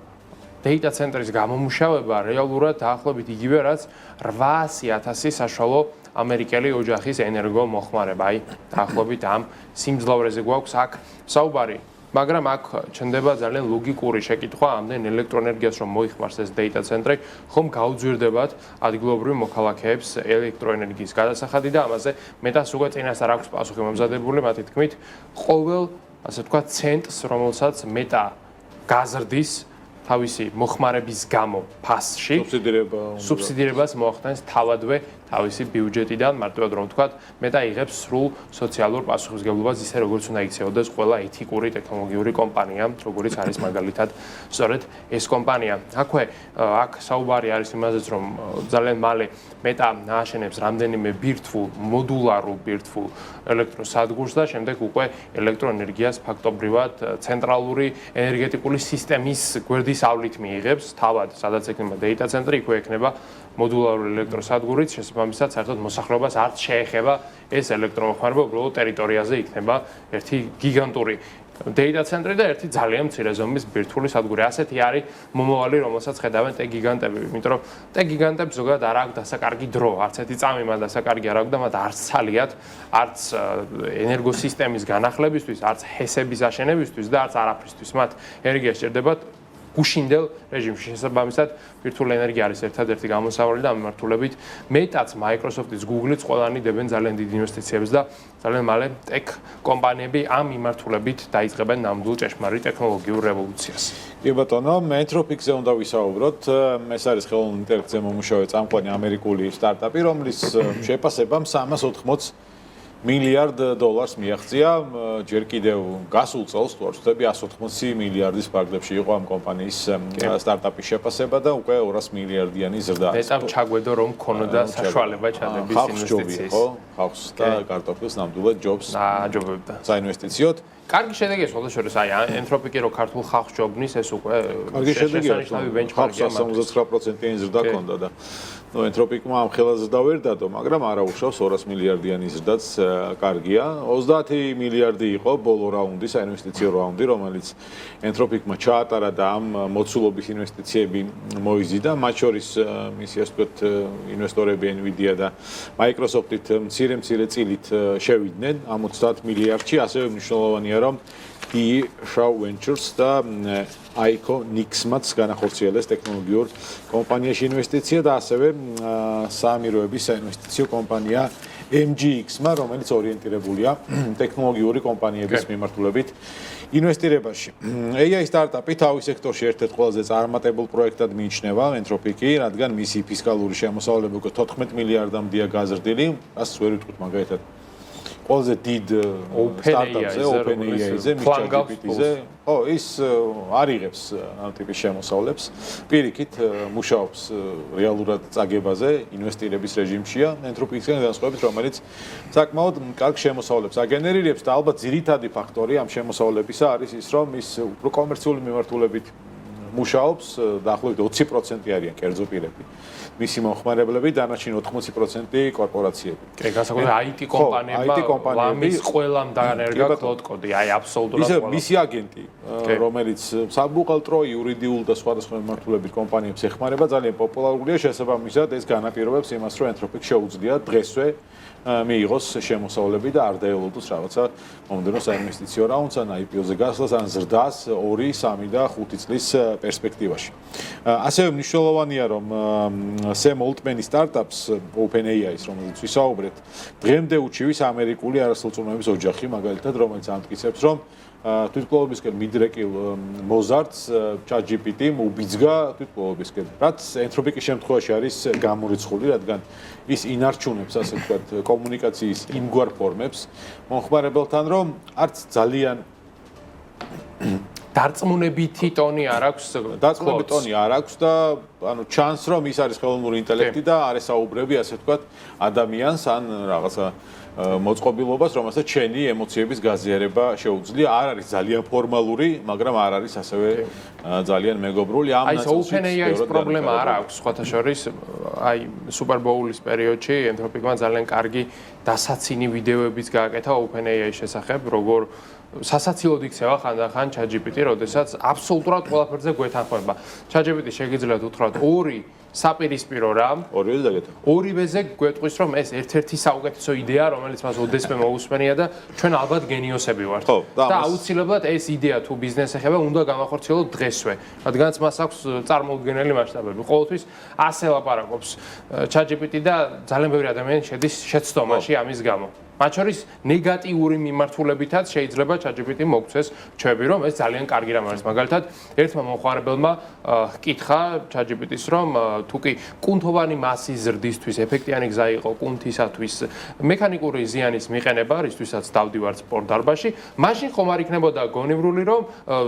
data ცენტრის გამომუშავება რეალურად დაახლოებით იგივე, რაც 800,000 საშუალო ამერიკელი ოჯახის ენერგო მოხმარება. აი, დაახლოებით ამ სიმძლავრეზე გვაქვს აქ საუბარი. მაგრამ აქ ჩნდება ძალიან ლოგიკური შეკითხვა, ამდენ ელექტროენერგიას რომ მოიხმარს ეს data ცენტრი, ხომ გაუძვირდებათ ადგილობრივ მოქალაქეებს ელექტროენერგიის გადასახადი და ამაზე მეტას უკვე წინასწარ აქვს პასუხი მომზადებული, მათი თქმით, ყოველ, ასე ვთქვათ, ცენტს, რომელსაც მეტა გაზრდის თავისი მოხმარების გამო ფასში სუბსიდირებას მოახდენს თავადვე თავისი ბიუჯეტიდან, მარტივად რომ ვთქვათ, მეტა იღებს სრულ სოციალურ პასუხისმგებლობას, ისე როგორც უნდა იქცეოდეს ყველა ეთიკური ტექნოლოგიური კომპანია, როგორიც არის მაგალითად სწორედ ეს კომპანია. აქვე აქ საუბარი არის იმაზეც, რომ ძალიან მალე მეტა ააშენებს რამდენიმე ბირთვულ, მოდულარულ ბირთვულ ელექტროსადგურს და შემდეგ უკვე ელექტროენერგიას ფაქტობრივად ცენტრალური ენერგეტიკული სისტემის გვერდის ავლით მიიღებს, თავად სადაც ექნება data ცენტრი, იქვე ექნება მოდულარული ელექტროსადგურით, შესაბამისად, საერთოდ მოსახლეობას არ შეეხება ეს ელექტრომოხმარება, უბრალოდ ტერიტორიაზე იქნება ერთი გიგანტური data center და ერთი ძალიან მცირე ზომის ბირთვული სადგური. ასეთი არის მომავალი, რომელსაც ხედავენ ტექ გიგანტები, იმიტომ რომ ტექ გიგანტებს ზოგადად არ აქვს დასაკარგი დრო, არც ერთი წამი მათ დასაკარგი არ აქვს და მათ არც ცალიათ, არც ენერგოსისტემის განახლებისთვის, არც ჰესების აშენებისთვის და არც არაფრისთვის. მათ ენერგია სჭირდებათ გუშინდელ რეჟიმში. შესაბამისად, ვირტუალური ენერგია არის ერთადერთი გამოსავალი და ამ მიმართულებით მეტაც Microsoft-იც, Google-იც ყველანი დებენ ძალიან დიდ ინვესტიციებს და ძალიან მალე ტექ კომპანიები ამ მიმართულებით დაიწყებენ ნამდვილ ჭეშმარიტ ტექნოლოგიურ რევოლუციას. კი ბატონო, მე Anthropic-ზე უნდა ვისაუბროთ. ეს არის ხელოვნური ინტელექტზე მომუშავე წამყვანი ამერიკული სტარტაპი, რომლის შეფასებამ 380 მილიარდ დოლარს მიაღწია. ჯერ კიდევ გასულ წელს თუ არ ვცდები 180 მილიარდის ფარგლებში იყო ამ კომპანიის სტარტაპის შეფასება და უკვე 200 მილიარდიანი ზრდა. მეტად ჩაგვედო რომ ქონოდა საშუალება ჩადების ინვესტიციის. ხალხს და კარტოფილს ნამდვილად ჯობს აჯობებდა. საინვესტიციოდ. კარგი შედეგია შესაძლოა აი Anthropic-ი რო ქართულ ხალხს ჯობნის ეს უკვე კარგი შედეგია. ბენჩმარკია 79%-იანი ზრდა ჰქონდა და Anthropic-მა ამ ხელაზე დავერ დადო, მაგრამ არა უშავს 200 მილიარდიანი ზრდაც კარგია. 30 მილიარდი იყო ბოლო რაუნდი, საინვესტიციო რაუნდი, რომელიც Anthropic-მა ჩაატარა და ამ მოცულობის ინვესტიციები მოიზიდა. მათ შორის მისი ასე ვთქვათ ინვესტორები Nvidia და Microsoft-ით მცირე წილით შევიდნენ ამ 30 მილიარდში, ასევე მნიშვნელოვანია რომ Shaw Ventures და Iconics-მაც განახორციელეს ტექნოლოგიურ კომპანიაში ინვესტიცია და ასევე საამიროების საინვესტიციო კომპანია MGX-მა, რომელიც ორიენტირებულია ტექნოლოგიური კომპანიების მიმართულებით ინვესტირებაში. AI სტარტაპი თავის სექტორში ერთ-ერთ ყველაზე წარმატებულ პროექტად მიიჩნევა Anthropic-ი, რადგან მისი ფისკალური შემოსავლები უკვე 14 მილიარდამდეა გაზრდილი, ასე ვერ ვიტყვით მაგალითად. ყველაზე დიდ სტარტაპზე, OpenAI-ზე, ChatGPT-ზე, ხო, ის არ იღებს ამ ტიპის შემოსავლებს. პირიქით მუშაობს რეალურად წაგებაზე, ინვესტირების რეჟიმშია, Anthropic-თან განსხვავებით, რომელიც საკმაოდ კარგ შემოსავლებს აგენერირებს და ალბათ ძირითადი ფაქტორი ამ შემოსავლებისა არის ის, რომ ის უფრო კომერციული მიმართულებით მუშაობს, დაახლოებით 20% არიან კერძო პირები. მისი მომხმარებლები, დანარჩენი 80% კორპორაციები. კი, განსაკუთრებით IT კომპანიებმა ლამის ყველამ დაანერგა cloud code, აი აბსოლუტურად ყველა. ისე მისი აგენტი, რომელიც საბუღალტრო, იურიდიულ და სხვადასხვა მიმართულებით კომპანიებს ეხმარება, ძალიან პოპულარულია, შესაბამისად ეს განაპირობებს იმას, რომ Anthropic შეუძლია დღესვე მიიღოს შემოსავლები და არ დაელოდოს რაღაცა მომდევნო საინვესტიციო რაუნდს ან IPO-ზე გასვლას ან ზრდას 2, 3 და 5 წლის პერსპექტივაში. ასევე მნიშვნელოვანია, რომ Sam Altman-ის სტარტაპს OpenAI-ს, რომელზეც ვისაუბრეთ, დღემდე უჩივის ამერიკული არასრულწლოვნების ოჯახი, მაგალითად, რომელიც ამტკიცებს, რომ თვითმკვლელობისკენ მიდრეკილ Mozart-ს ChatGPT-მ უბიძგა თვითმკვლელობისკენ, რაც Anthropic-ის შემთხვევაში არის გამორიცხული, რადგან ის ინარჩუნებს, ასე ვთქვათ, კომუნიკაციის იმგვარ ფორმებს მომხმარებელთან, რომ არც ძალიან დარწმუნებითი ტონი არ აქვს. დარწმუნებითი ტონი არ აქვს და ანუ ჩანს რომ ის არის ხელოვნური ინტელექტი და არ ესაუბრები, ასე ვთქვათ, ადამიანს ან რაღაცა მოწყობილობას, რომელსაც ჩენი ემოციების გაზიარება შეუძლია. არ არის ძალიან ფორმალური, მაგრამ არ არის ასევე ძალიან მეგობრული. ამ ნაწილში OpenAI-ის პრობლემა არ აქვს, სხვათა შორის, აი Super Bowl-ის პერიოდში Anthropic-მა ძალიან კარგი დასაცინი ვიდეოებიც გააკეთა OpenAI-ის შესახებ, როგორ სასაცილოდ იქცევა ხანდახან ChatGPT, როდესაც აბსოლუტურად ყველაფერზე გვეთანხმება. ChatGPT შეგიძლიათ უთხრათ 2 საპირისპირო რამ, ორივეზე დაგეთო. ორივეზე გვეტყვის, რომ ეს ერთ-ერთი საუკეთესო იდეა, რომელიც მას ოდესმე მოусმენია და ჩვენ ალბათ გენიოსები ვართ. და აუცილებლად ეს იდეა თუ ბიზნესს ეხება, უნდა გამახორციელოთ დღესვე, რადგანაც მას აქვს წარმოუდგენელი მასშტაბები. ყოველთვის ასე ლაპარაკობს ChatGPT და ძალიან ბევრი ადამიანი შედის შეცდომაში ამის გამო. მათ შორის ნეგატიური მიმართულებითაც შეიძლება ChatGPT მოგცეს ჩვევები, რომ ეს ძალიან კარგი რამ არის. მაგალითად, ერთმა მომხმარებელმა ჰკითხა ChatGPT-ს, რომ თუ კი კუნთოვანი მასის ზრდისთვის ეფექტიანი გზა იყო კუნთისათვის მექანიკური ზიანის მიყენება, რისთვისაც დავდივართ სპორტდარბაზში, მაშინ ხომ არ იქნებოდა გონივრული, რომ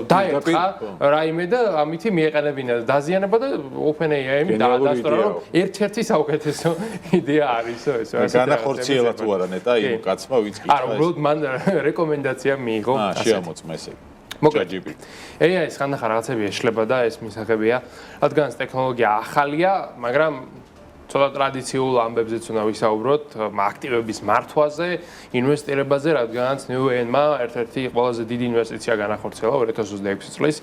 დაერთხა რაიმე და ამითი მიეყენებინა და დაზიანება და OpenAI-მ დაადასტურა, რომ ერთ-ერთი საუკეთესო იდეა არის ეს. განახორციელა თუ არა ნეტა იმ კაცმა ვინც კითხა. არა, უბრალოდ მან რეკომენდაცია მიიღო. შეამოწმა ესე. ChatGPT. AI-ის ხანდახან რაღაცები ეშლება და ეს მისაღებია, რადგან ეს ტექნოლოგია ახალია, მაგრამ ცოტა ტრადიციულ ამბებზეც უნდა ვისაუბროთ, აქტივების მართვაზე, ინვესტირებაზე, რადგანაც New-N-მა ერთ-ერთი ყველაზე დიდი ინვესტიცია განახორციელა 2026 წლის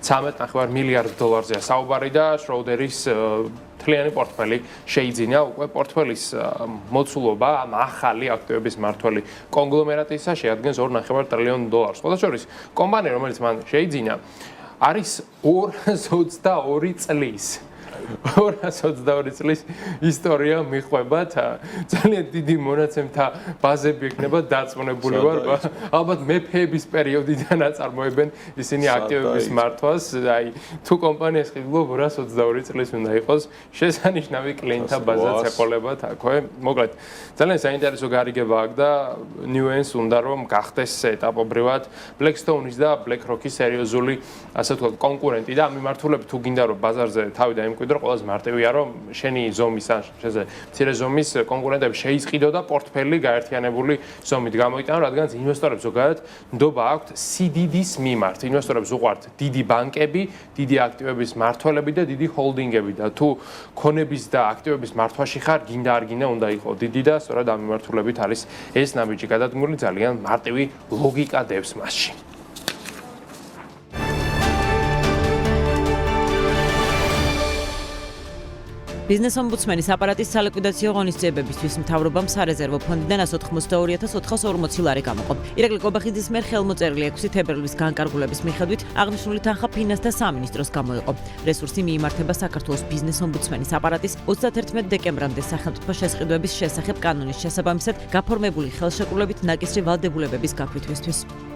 13.9 მილიარდ დოლარზეა საუბარი და შროუდერის მთლიანი პორტფელი შეიძინა. უკვე პორტფელის მოცულობა ამ ახალი აქტივების მმართველი კონგლომერატისა შეადგენს 2.9 ტრილიონ დოლარს. ყოველ შორის კომპანია, რომელიც მან შეიძინა, არის 222 წლის 222 წლის ისტორია მიყვებათ. ძალიან დიდი მონაცემთა ბაზები ექნება დაწმუნებული ვარ. ალბათ მეფეების პერიოდიდან აწარმოებენ ისინი აქტივების მართვას. აი, თუ კომპანიას ხიბლობ 222 წლის უნდა იყოს შესანიშნავი კლიენტთა ბაზაც ეყოლებათ აქვე. მოკლედ, ძალიან საინტერესო გარიგება აქვს და New-N-ს უნდა რომ გახდეს ეტაპობრივად Blackstone-ის და BlackRock-ის სერიოზული, ასე ვთქვათ, კონკურენტი და ამ მიმართულებით თუ გინდა რომ ბაზარზე თავი დაიმკვიდრო, ყველაზე მარტივია რომ შენი ზომის ან შეზე მცირე ზომის კონკურენტები შეიზყიდო და პორტფელი გაერთიანებული ზომით გამოიტანო, რადგანაც ინვესტორებს ზოგადად ნდობა აქვთ სიდიდის მიმართ. ინვესტორებს უყვართ დიდი ბანკები, დიდი აქტივების მმართველები და დიდი ჰოლდინგები და თუ ქონების და აქტივების მართვაში ხარ, გინდა არ გინდა უნდა იყო დიდი და სწორად ამ მიმართულებით არის ეს ნაბიჯი გადადგმული, ძალიან მარტივი ლოგიკა დევს მასში. ბიზნეს ომბუდსმენის აპარატის სალიკვიდაციო ღონისძიებებისთვის მთავრობამ სარეზერვო ფონდიდან 182,440 ლარი გამოყო. ირაკლი კობახიძის მიერ ხელმოწერილი 6 თებერვლის განკარგულების მიხედვით აღნიშნული თანხა ფინანსთა სამინისტროს გამოიყო. რესურსი მიიმართება საქართველოს ბიზნეს ომბუდსმენის აპარატის 31 დეკემბრამდე სახელმწიფო შესყიდვების შესახებ კანონის შესაბამისად გაფორმებული ხელშეკრულებით ნაკისრი ვალდებულებების გაფრითვისთვის.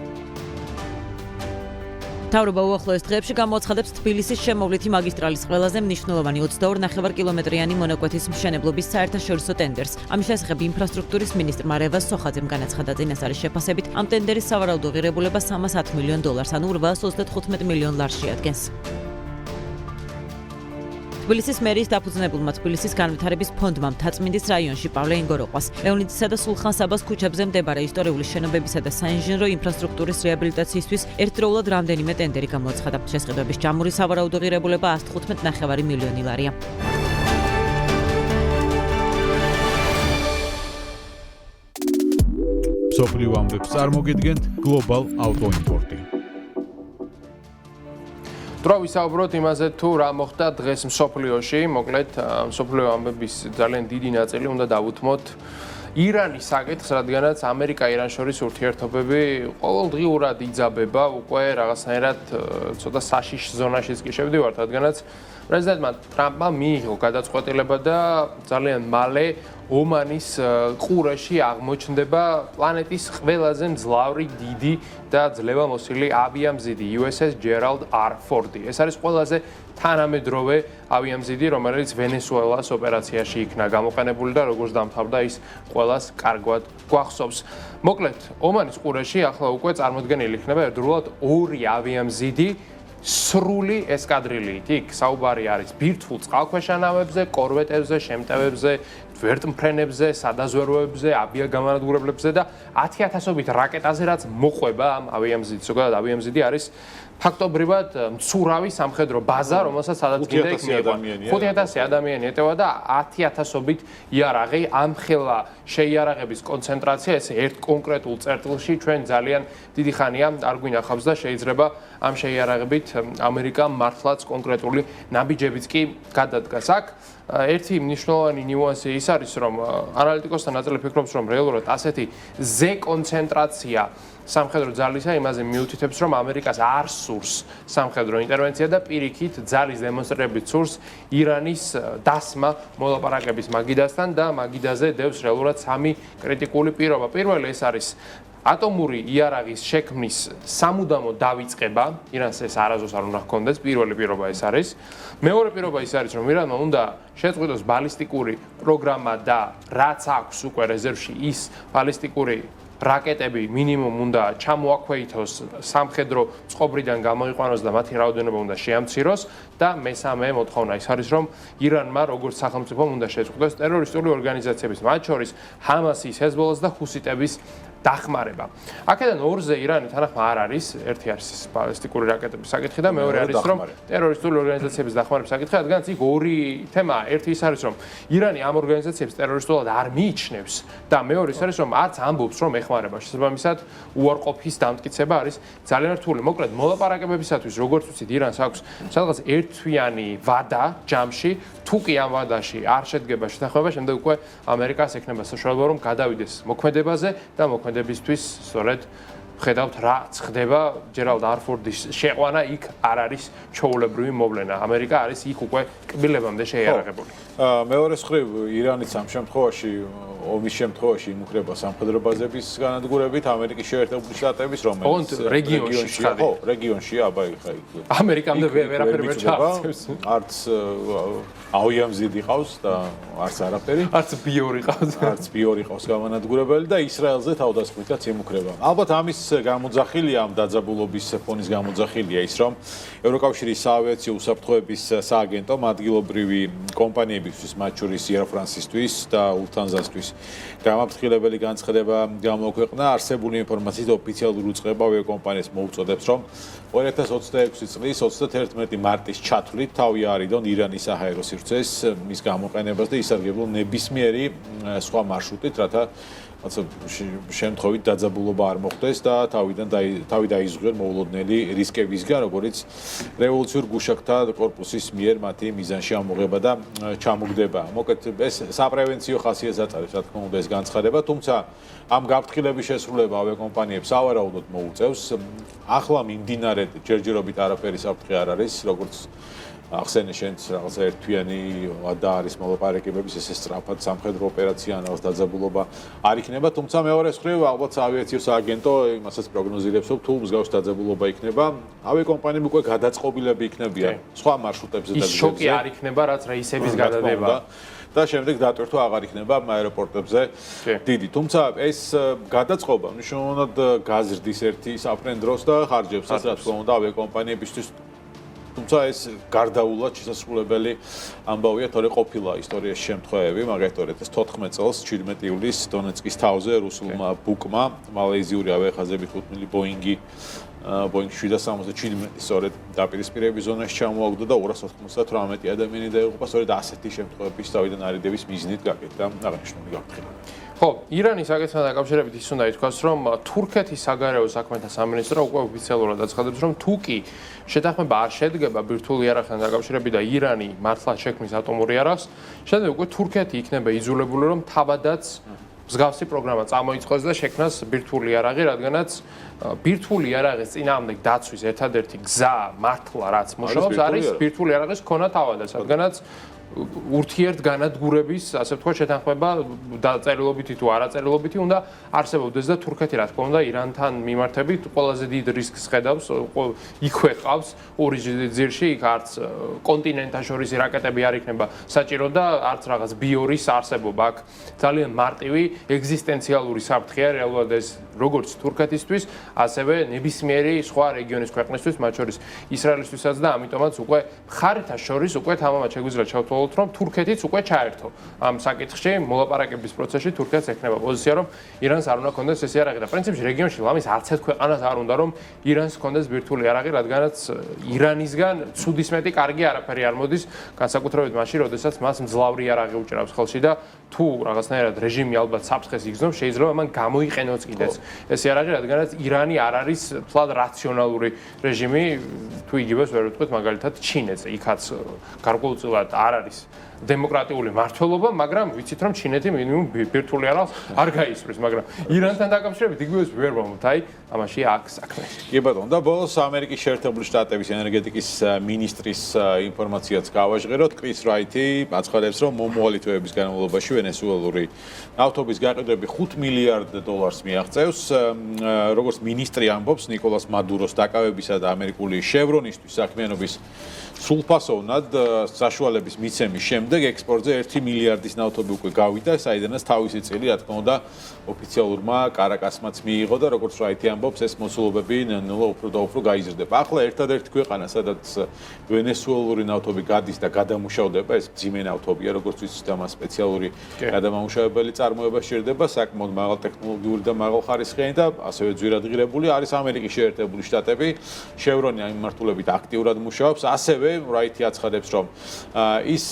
მთავრობა უახლოეს დღეებში გამოაცხადებს თბილისის შემოვლითი მაგისტრალის ყველაზე მნიშვნელოვანი 22.5 კილომეტრიანი მონაკვეთის მშენებლობის საერთაშორისო ტენდერს. ამის შესახებ ინფრასტრუქტურის მინისტრმა რევაზ სოხაძემ განაცხადა წინასარის შეფასებით, ამ ტენდერის სავარაუდო ღირებულება 310 მილიონ დოლარს, ანუ 835 მილიონ ლარს შეადგენს. თბილისის მერიის დაფუძნებულმა თბილისის განვითარების ფონდმა მთაწმინდის რაიონში პავლე ინგოროყვას, ლეონიდისა და სულხან საბას ქუჩებზე მდებარე ისტორიული შენობებისა და საინჟინრო ინფრასტრუქტურის რეაბილიტაციისთვის ერთდროულად რამდენიმე ტენდერი გამოაცხადა. შესყიდვების ჯამური სავარაუდო ღირებულება 115.9 მილიონი ლარია. მსოფლიო ამბებს წარმოგიდგენთ Global Auto Import-ი. დრო ვისაუბროთ იმაზე თუ რა მოხდა დღეს მსოფლიოში, მოკლედ მსოფლიო ამბების ძალიან დიდი ნაწილი უნდა დავუთმოთ ირანის საკითხს, რადგანაც ამერიკა-ირან შორის ურთიერთობები ყოველდღიურად იძაბება, უკვე რაღაცნაირად ცოტა საშიშ ზონაშიც კი შევდივართ, რადგანაც პრეზიდენტმა ტრამპმა მიიღო გადაწყვეტილება და ძალიან მალე ომანის ყურეში აღმოჩნდება პლანეტის ყველაზე მძლავრი დიდი და ძლევამოსილი ავიამზიდი USS Gerald R. Ford. ეს არის ყველაზე თანამედროვე ავიამზიდი, რომელიც ვენესუელას ოპერაციაში იქნა გამოყენებული და როგორც დამთავრდა ის ყველას კარგად გვახსოვს. მოკლედ, ომანის ყურეში ახლა უკვე წარმოდგენილი იქნება ერთდროულად 2 ავიამზიდი სრული ესკადრილიით. იქ საუბარი არის ბირთვულ წყალქვეშა ნავებზე, კორვეტებზე, შემტევებზე, ვერტმფრენებზე, სადაზვერვოებზე, ავიაგამანადგურებლებზე და 10,000-ობით რაკეტაზე, რაც მოყვება ამ ავიამზიდს. ზოგადად ავიამზიდი არის ფაქტობრივად მცურავი სამხედრო ბაზა, რომელსაც სადაც კიდე იქ მიიღო. 5,000 ადამიანი ეტევა და 10,000-ობით იარაღი. ამ ხელა შეიარაღების კონცენტრაცია ეს ერთ კონკრეტულ წერტილში ჩვენ ძალიან დიდი ხანია არ გვინახავს და შეიძლება ამ შეიარაღებით ამერიკამ მართლაც კონკრეტული ნაბიჯებიც კი გადადგას. აქ ერთი მნიშვნელოვანი ნიუანსი ის არის, რომ ანალიტიკოსთა ნაწილი ფიქრობს, რომ რეალურად ასეთი ზე კონცენტრაცია სამხედრო ძალისა იმაზე მიუთითებს, რომ ამერიკას არ სურს სამხედრო ინტერვენცია და პირიქით ძალის დემონსტრირებით სურს ირანის დასმა მოლაპარაკების მაგიდასთან და მაგიდაზე დევს რეალურად 3 კრიტიკული პირობა. პირველი ეს არის ატომური იარაღის შექმნის სამუდამო დავიწყება, ირანს ეს არასდროს არ უნდა ჰქონდეს, პირველი პირობა ეს არის. მეორე პირობა ის არის, რომ ირანმა უნდა შეწყვიტოს ბალისტიკური პროგრამა და რაც აქვს უკვე რეზერვში ის ბალისტიკური რაკეტები მინიმუმ უნდა ჩამოაქვეითოს სამხედრო წყობრიდან გამოიყვანოს და მათი რაოდენობა უნდა შეამციროს და მესამე მოთხოვნა ის არის, რომ ირანმა როგორც სახელმწიფომ უნდა შეწყვიტოს ტერორისტული ორგანიზაციების, მათ შორის ჰამასის, ჰეზბოლას და ჰუსიტების დახმარება. აქედან ორზე ირანი თანახმა არ არის, ერთი არის ეს ბალისტიკური რაკეტების საკითხი და მეორე არის, რომ ტერორისტული ორგანიზაციების დახმარების საკითხი, რადგანაც იქ ორი თემაა. ერთი ის არის რომ ირანი ამ ორგანიზაციებს ტერორისტულად არ მიიჩნევს და მეორე ის არის რომ არც ამბობს რომ ეხმარება. შესაბამისად უარყოფის დამტკიცება არის ძალიან რთული. მოკლედ მოლაპარაკებებისათვის როგორც ვიცით ირანს აქვს სადღაც ერთთვიანი ვადა ჯამში, თუ კი ამ ვადაში არ შედგება შეთანხმება, შემდეგ უკვე ამერიკას ექნება საშუალება რომ გადავიდეს მოქმედებაზე და მოქმედებისთვის სწორედ ხედავთ რა ხდება ჯერალდ არფორდის შეყვანა იქ არ არის ჩაოლებრივი მოვლენა. ამერიკა არის იქ უკვე კბილებამდე შეიარაღებული. მეორე მხრივ ირანიც ამ შემთხვევაში ომის შემთხვევაში იმუქრება სამხედრო ბაზების განადგურებით ამერიკის შეერთებული შტატების რომელიც რეგიონში აბა ხა იქ ამერიკამდე ვერაფერი ვერ ჩააქცევს. არც ავიამზიდი ყავს და არც არაფერი. არც ბიორი ყავს. არც ბიორი ყავს გამანადგურებელი და ისრაელზე თავდასხმითაც იმუქრება. ალბათ ამის გამოძახილია ამ დაძაბულობის ფონის გამოძახილია ის რომ ევროკავშირის საავიაციო უსაფრთხოების სააგენტომ ადგილობრივი კომპანიებისთვის მათ შორის Air France-ისთვის და Lufthansa-თვის გამაფრთხილებელი განცხადება გამოაქვეყნა არსებული ინფორმაციით ოფიციალური უწყება ავიაკომპანიას მოუწოდებს რომ 2026 წლის 31 მარტის ჩათვლით თავი არიდონ ირანის საჰაერო სივრცეს მის გამოყენებას და ისარგებლონ ნებისმიერი სხვა მარშრუტით რათა შემთხვევით დაძაბულობა არ მოხდეს და თავი დაიზღუდონ მოულოდნელი რისკებისგან, როგორც რევოლუციურ გუშაკთა კორპუსის მიერ მათი მიზანში ამოღება და ჩამოგდება. მოკლედ ეს საპრევენციო ხასიათს არის, რა თქმა უნდა, ეს განცხადება, თუმცა ამ გაფრთხილების შესრულება ავიაკომპანიებს ავარაუდოდ მოუწევს. ახლა მიმდინარე ჯერჯერობით არაფერი საფრთხე არ არის, როგორც ახსენე შენც რაღაცა ერთთვიანი ვადა არის მოლაპარაკებების ესე სწრაფად სამხედრო ოპერაცია ან რაღაც დაძაბულობა არ იქნება, თუმცა მეორე მხრივ ალბათ საავიაციო სააგენტო იმასაც პროგნოზირებს, რომ თუ მსგავს დაძაბულობა იქნება, ავიაკომპანიები უკვე გადაწყობილები იქნებიან სხვა მარშრუტებზე და ის შოკი არ იქნება, რაც რეისების გადადება და შემდეგ დატვირთვა აღარ იქნება აეროპორტებზე დიდი. თუმცა ეს გადაწყობა მნიშვნელოვნად გაზრდის ერთი საფრენდროს და ხარჯებსაც, რა თქმა უნდა, ავიაკომპანიებისთვის თუმცა ეს გარდაულად შესაძლებელი ამბავია, თორე ყოფილა ისტორიაში შემთხვევები, მაგალითად 14 წელს 17 ივლისს დონეცკის თავზე რუსულმა ბუკმა მალაიზიური ავიახაზები 5 ბოინგი Boeing 777 სწორედ დაპირისპირების ზონაში ჩამოაგდო და 298 ადამიანი დაიღუპა სწორედ ასეთი შემთხვევების თავიდან არიდების მიზნით გაკეთდა აღნიშნული გაფრთხილება. ხო, ირანის საკითხთან დაკავშირებით ის უნდა ითქვას, რომ თურქეთის საგარეო საქმეთა სამინისტრო უკვე ოფიციალურად აცხადებს, რომ თუ კი შეთანხმება არ შედგება ბირთვული იარაღთან დაკავშირებით და ირანი მართლაც შექმნის ატომური იარაღს, შემდეგ უკვე თურქეთი იქნება იძულებული, რომ თავადაც მსგავსი პროგრამა წამოიწყოს და შექმნას ბირთვული იარაღი, რადგანაც ბირთვული იარაღის წინააღმდეგ დაცვის ერთადერთი გზა მართლა რაც მუშაობს არის ბირთვული იარაღის ქონა თავადაც, რადგანაც ურთიერთგანადგურების, ასე ვთქვათ, შეთანხმება დაწერილობითი თუ არაწერილობითი უნდა არსებობდეს და თურქეთი, რა თქმა უნდა, ირანთან მიმართებით ყველაზე დიდ რისკს ხედავს, იქვე ყავს ორი ძირში, იქ არც კონტინენტაშორისი რაკეტები არ იქნება საჭირო და არც რაღაც ბიორის არსებობა აქ ძალიან მარტივი ეგზისტენციალური საფრთხეა რეალურად ეს როგორც თურქეთისთვის, ასევე ნებისმიერი სხვა რეგიონის ქვეყნისთვის, მათ შორის ისრაელისთვისაც და ამიტომაც უკვე მხარეთა შორის უკვე თამამად შეგვიძლია ჩავთვალოთ, რომ თურქეთიც უკვე ჩაერთო ამ საკითხში, მოლაპარაკების პროცესში თურქეთს ექნება პოზიცია, რომ ირანს არ უნდა ქონდეს ეს იარაღი და პრინციპში რეგიონში ლამის არც ერთ ქვეყანას არ უნდა რომ ირანს ქონდეს ბირთვული იარაღი, რადგანაც ირანისგან ცუდის მეტი კარგი არაფერი არ მოდის, განსაკუთრებით მაშინ, როდესაც მას მძლავრი იარაღი უჭირავს ხელში და თუ რაღაცნაირად რეჟიმი ალბათ საფრთხეს იგრძნობს, შეიძლება მან გამოიყენოს კიდეც ეს იარაღი, რადგანაც ირანი არ არის თლად რაციონალური რეჟიმი, თუ იგივეს ვერ ვთქვით, მაგალითად ჩინეთზე, იქაც გარკვეულწილად არ არის დემოკრატიული მართლობა, მაგრამ ვიცით რომ ჩინეთი მინიმუმ ბირთვული იარაღს არ გაისვრის, მაგრამ ირანთან დაკავშირებით იგივეს ვერ ვამბობთ, აი, ამაში აქვს საქმე. კი ბატონო, და ბოლოს ამერიკის შეერთებული შტატების ენერგეტიკის მინისტრის ინფორმაციაც გავაჟღეროთ, კრის რაითი აცხადებს, რომ მომავალი თვეების განმავლობაში ვენესუელური ნავთობის გაყიდვები $5 მილიარდ მიაღწევს, როგორც მინისტრი ამბობს, ნიკოლას მადუროს დაკავებისა და ამერიკული შევრონისთვის საქმიანობის სულფასოვნად საშუალების მიცემის შემდეგ ექსპორტზე 1 მილიარდის ნავთობი უკვე გავიდა, საიდანაც თავისი წილი, რა თქმა უნდა, ოფიციალურმა კარაკასმაც მიიღო და როგორც რაითი ამბობს, ეს მოცულობები ნელა უფრო და უფრო გაიზრდება. ახლა ერთადერთი ქვეყანა, სადაც ვენესუელური ნავთობი გადის და გადამუშავდება, ეს მძიმე ნავთობია, როგორც ვიცით, ამას სპეციალური გადამამუშავებელი წარმოება სჭირდება, საკმაოდ მაღალტექნოლოგიური და მაღალხარისხიანი და ასევე ძვირადღირებული არის ამერიკის შეერთებული შტატები. შევრონი ამ მიმართულებით აქტიურად მუშაობს, ასევე რაითი აცხადებს, რომ ის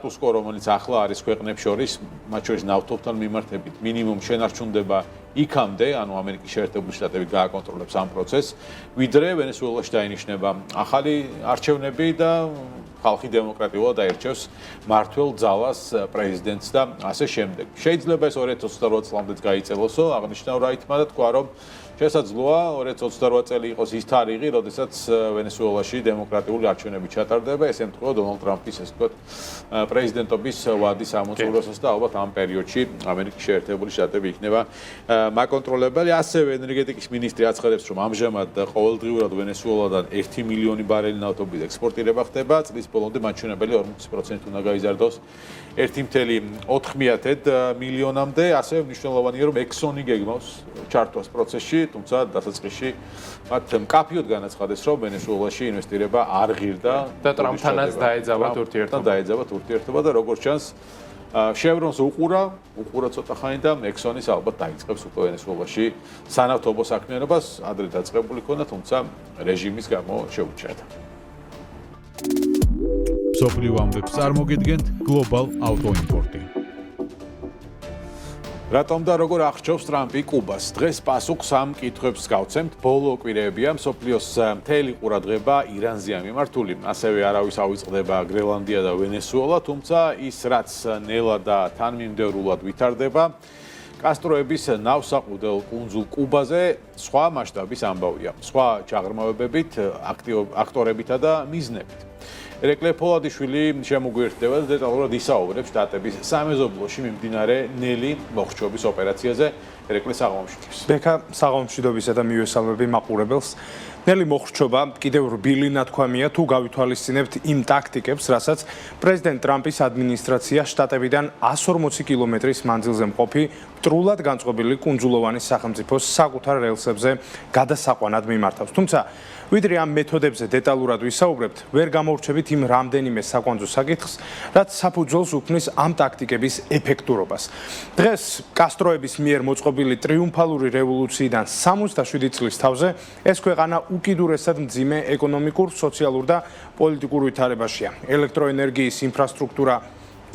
სტატუს კო, რომელიც ახლა არის ქვეყნებს შორის, მათ შორის ნავთობთან მიმართებით, მინიმუმ შენარჩუნდება იქამდე, ანუ ამერიკის შეერთებული შტატები გააკონტროლებს ამ პროცესს, ვიდრე ვენესუელაში დაინიშნება ახალი არჩევნები და ხალხი დემოკრატიულად აირჩევს მმართველ ძალას, პრეზიდენტს და ასე შემდეგ. შეიძლება ეს 2028 წლამდეც გაიწელოსო, აღნიშნა რაითმა და თქვა, რომ შესაძლოა 2028 წელი იყოს ის თარიღი, როდესაც ვენესუელაში დემოკრატიული არჩევნები ჩატარდება, ეს ემთხვევა დონალდ ტრამპის ესე ვთქვათ პრეზიდენტობის ვადის ამოწურვასაც და ალბათ ამ პერიოდში ამერიკის შეერთებული შტატები იქნება მაკონტროლებელი. ასევე ენერგეტიკის მინისტრი აცხადებს, რომ ამჟამად ყოველდღიურად ვენესუელადან 1 მილიონი ბარელი ნავთობის ექსპორტირება ხდება, წლის ბოლომდე მაჩვენებელი 40% უნდა გაიზარდოს 1.4 მილიონამდე. ასევე მნიშვნელოვანია, რომ ექსონი გეგმავს ჩართვას პროცესში, თუმცა დასაწყისში მათ მკაფიოდ განაცხადეს, რომ ვენესუელაში ინვესტირება არ ღირდა და ტრამპთანაც დაეძაბათ ურთიერთობა და როგორც ჩანს შევრონს უყურა ცოტა ხანი და ექსონის ალბათ დაიწყებს უკვე ვენესუელაში სანავთობო საქმიანობას, ადრე დაწყებული ქონდა, თუმცა რეჟიმის გამო შეუჩერდა. მსოფლიო ამბებს წარმოგიდგენთ Global Auto Import-ი. რატომ და როგორ აღრჩევს ტრამპი კუბას? დღეს პასუხს ამ კითხვებს გავცემთ. ბოლო კვირეებია მსოფლიოს მთელი ყურადღება ირანზეა მიმართული. ასევე არავის ავიწყდება გრენლანდია და ვენესუელა, თუმცა ის რაც ნელა და თანმიმდევრულად ვითარდება, კასტროების ნავსაყუდელ კუნძულ კუბაზე სხვა მასშტაბის ამბავია. სხვა ჩაღრმავებებით, აქტორებითა და მიზნებით. ერეკლე ფოლადიშვილი შემოგვიერთდება და დეტალურად ისაუბრებს შტატების სამეზობლოში მიმდინარე ნელი მოხრჩობის ოპერაციაზე. ერეკლე საღამომშვიდობის. ბექა საღამომშვიდობისა და მივესალმები მაყურებელს. ნელი მოხრჩობა კიდევ რბილი ნათქვამია თუ გავითვალისწინებთ იმ ტაქტიკებს, რასაც პრეზიდენტ ტრამპის ადმინისტრაცია შტატებიდან 140 კილომეტრის მანძილზე მყოფი მტრულად განწყობილი კუნძულოვანი სახელმწიფოს საკუთარ რელსებზე გადასაყვანად მიმართავს. თუმცა ვიდრე ამ მეთოდებზე დეტალურად ვისაუბრებთ, ვერ გამორჩებით იმ რამდენიმე საკვანძო საკითხს, რაც საფუძველს უქმნის ამ ტაქტიკების ეფექტურობას. დღეს კასტროების მიერ მოწყობილი ტრიუმფალური რევოლუციიდან 67 წლის თავზე ეს ქვეყანა უკიდურესად მძიმე ეკონომიკურ, სოციალურ და პოლიტიკურ ვითარებაშია. ელექტროენერგიის ინფრასტრუქტურა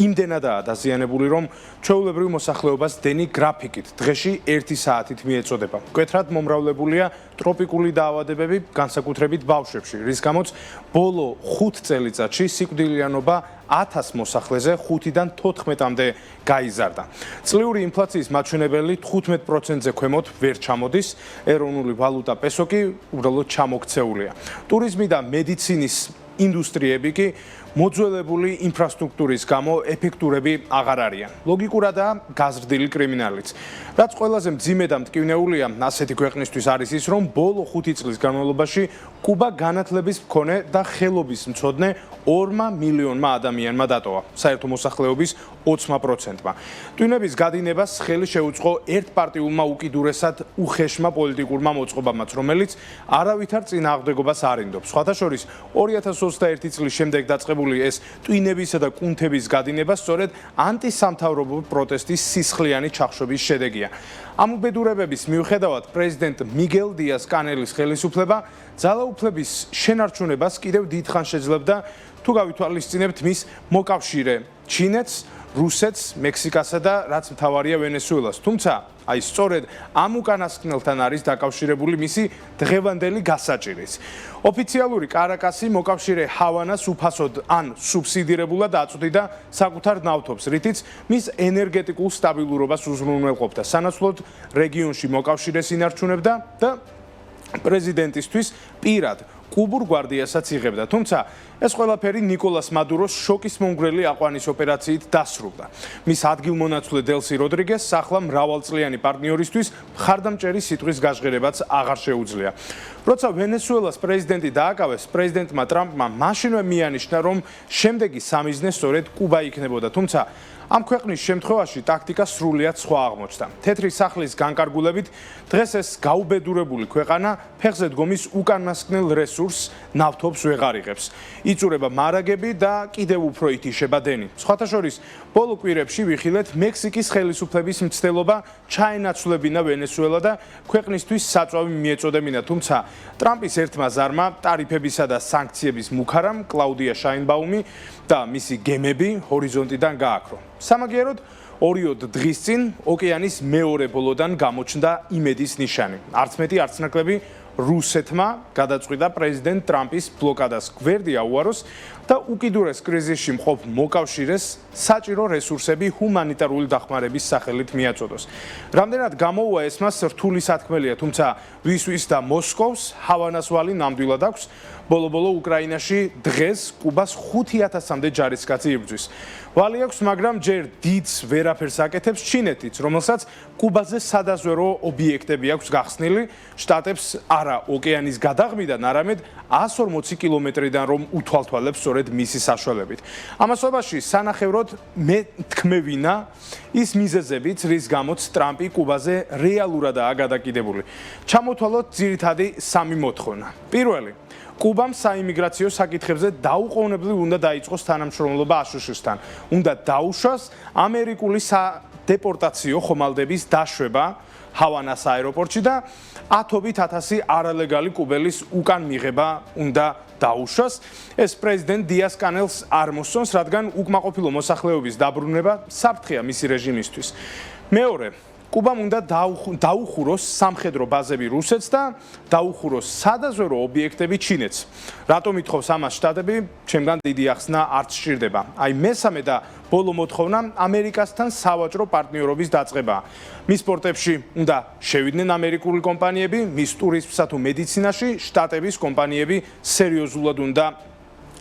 იმდენადაა დაზიანებული, რომ ჩვეულებრივ მოსახლეობას დენი გრაფიკით დღეში 1 საათით მიეწოდება. მკვეთრად მომრავლებულია ტროპიკული დაავადებები, განსაკუთრებით ბავშვებში, რის გამოც ბოლო 5 წელიწადში სიკვდილიანობა 1000 მოსახლეზე 5-დან 14-მდე გაიზარდა. წლიური ინფლაციის მაჩვენებელი 15%-ზე ქვემოთ ვერ ჩამოდის, ეროვნული ვალუტა პესო კი უბრალოდ ჩამოქცეულია. ტურიზმი და მედიცინის ინდუსტრიები კი მოძველებული ინფრასტრუქტურის გამო ეფექტურები აღარ არიან. ლოგიკურადაა გაზრდილი კრიმინალიც. რაც ყველაზე მძიმე და მტკივნეულია ასეთი ქვეყნისთვის არის ის, რომ ბოლო 5 წლის განმავლობაში კუბა განათლების მქონე და ხელობის მცოდნე 2 მილიონმა ადამიანმა დატოვა, საერთო მოსახლეობის 20%-მა. ტვინების გადინებას ხელი შეუწყო ერთპარტიულმა უკიდურესად უხეშმა პოლიტიკურმა მოწყობამაც, რომელიც არავითარ წინააღმდეგობას არ ინდობს. სხვათა შორის 2021 წლის შემდეგ დაწყებული ეს ტვინებისა და კუნთების გადინება სწორედ ანტისამთავრობო პროტესტის სისხლიანი ჩახშობის შედეგია. ამ უბედურებების მიუხედავად პრეზიდენტ მიგელ დიას კანელის ხელისუფლება ძალაუფლების შენარჩუნებას კიდევ დიდხანს შეძლებდა, თუ გავითვალისწინებთ მის მოკავშირე ჩინეთს, რუსეთს, მექსიკასა და რაც მთავარია ვენესუელას. თუმცა აი სწორედ ამ უკანასკნელთან არის დაკავშირებული მისი დღევანდელი გასაჭირიც. ოფიციალური კარაკასი მოკავშირე ჰავანას უფასოდ ან სუბსიდირებულად აწვდიდა საკუთარ ნავთობს, რითიც მის ენერგეტიკულ სტაბილურობას უზრუნველყოფდა. სანაცვლოდ რეგიონში მოკავშირეს ინარჩუნებდა და პრეზიდენტისთვის პირად კუბურ გვარდიასაც იღებდა. თუმცა ეს ყველაფერი ნიკოლას მადუროს შოკის მომგვრელი აყვანის ოპერაციით დასრულდა. მის ადგილმონაცვლე დელსი როდრიგესს ახლა მრავალწლიანი პარტნიორისთვის მხარდამჭერი სიტყვის გაჟღერებაც აღარ შეუძლია. როცა ვენესუელას პრეზიდენტი დააკავეს, პრეზიდენტმა ტრამპმა მაშინვე მიანიშნა, რომ შემდეგი სამიზნე სწორედ კუბა იქნებოდა. თუმცა ამ ქვეყნის შემთხვევაში ტაქტიკა სრულიად სხვა აღმოჩნდა. თეთრი სახლის განკარგულებით დღეს ეს გაუბედურებული ქვეყანა ფეხზე დგომის უკანასკნელ რესურსს ნავთობს ვეღარ იღებს. იწურება მარაგები და კიდევ უფრო ითიშება დენი. სხვათა შორის, ბოლო კვირებში ვიხილეთ მექსიკის ხელისუფლების მცდელობა ჩაენაცვლებინა ვენესუელა და ქვეყნისთვის საწვავი მიეწოდებინა, თუმცა ტრამპის ერთმა ზარმა ტარიფებისა და სანქციების მუქარამ კლაუდია შაინბაუმი და მისი გემები ჰორიზონტიდან გააქრო. სამაგიეროდ, 2 დღის წინ ოკეანის მეორე ბოლოდან გამოჩნდა იმედის ნიშანი. არც მეტი არც ნაკლები რუსეთმა გადაწყვიტა პრეზიდენტ ტრამპის ბლოკადას გვერდი აუაროს და უკიდურეს კრიზისში მყოფ მოკავშირეს საჭირო რესურსები ჰუმანიტარული დახმარების სახელით მიაწოდოს. რამდენად გამოუვა ეს მას რთული სათქმელია, თუმცა ვისთვის და მოსკოვს ჰავანას ვალი ნამდვილად აქვს. ბოლო-ბოლო უკრაინაში დღეს კუბას 5,000-მდე ჯარისკაცი იბრძვის. ვალი აქვს, მაგრამ ჯერ დიდს ვერაფერს აკეთებს ჩინეთიც, რომელსაც კუბაზე სადაზვერო ობიექტები აქვს გახსნილი, შტატებს არა ოკეანის გადაღმიდან, არამედ 140 კილომეტრიდან რომ უთვალთვალებს სწორედ მისი საშუალებით. ამასობაში სანახევროდ მე თქმევინა ის მიზეზებიც, რის გამოც ტრამპი კუბაზე რეალურადაა გადაკიდებული. ჩამოთვალოთ ძირითადი 3 მოთხოვნა. პირველი, კუბამ საიმიგრაციო საკითხებზე დაუყოვნებლივ უნდა დაიწყოს თანამშრომლობა აშშ-თან. უნდა დაუშვას ამერიკული სადეპორტაციო ხომალდების დაშვება ჰავანას აეროპორტში და 10,000 არალეგალი კუბელის უკან მიღება უნდა დაუშვას. ეს პრეზიდენტ დიას კანელს არ მოსწონს, რადგან უკმაყოფილო მოსახლეობის დაბრუნება საფრთხეა მისი რეჟიმისთვის. მეორე, კუბამ უნდა დაუხუროს სამხედრო ბაზები რუსეთს და დაუხუროს სადაზვერო ობიექტები ჩინეთს. რატომ ითხოვს ამას შტატები? ჩემგან დიდი ახსნა არც სჭირდება. აი მესამე და ბოლო მოთხოვნა ამერიკასთან სავაჭრო პარტნიორობის დაწყებაა. მის პორტებში უნდა შევიდნენ ამერიკული კომპანიები, მის ტურიზმსა თუ მედიცინაში შტატების კომპანიები სერიოზულად უნდა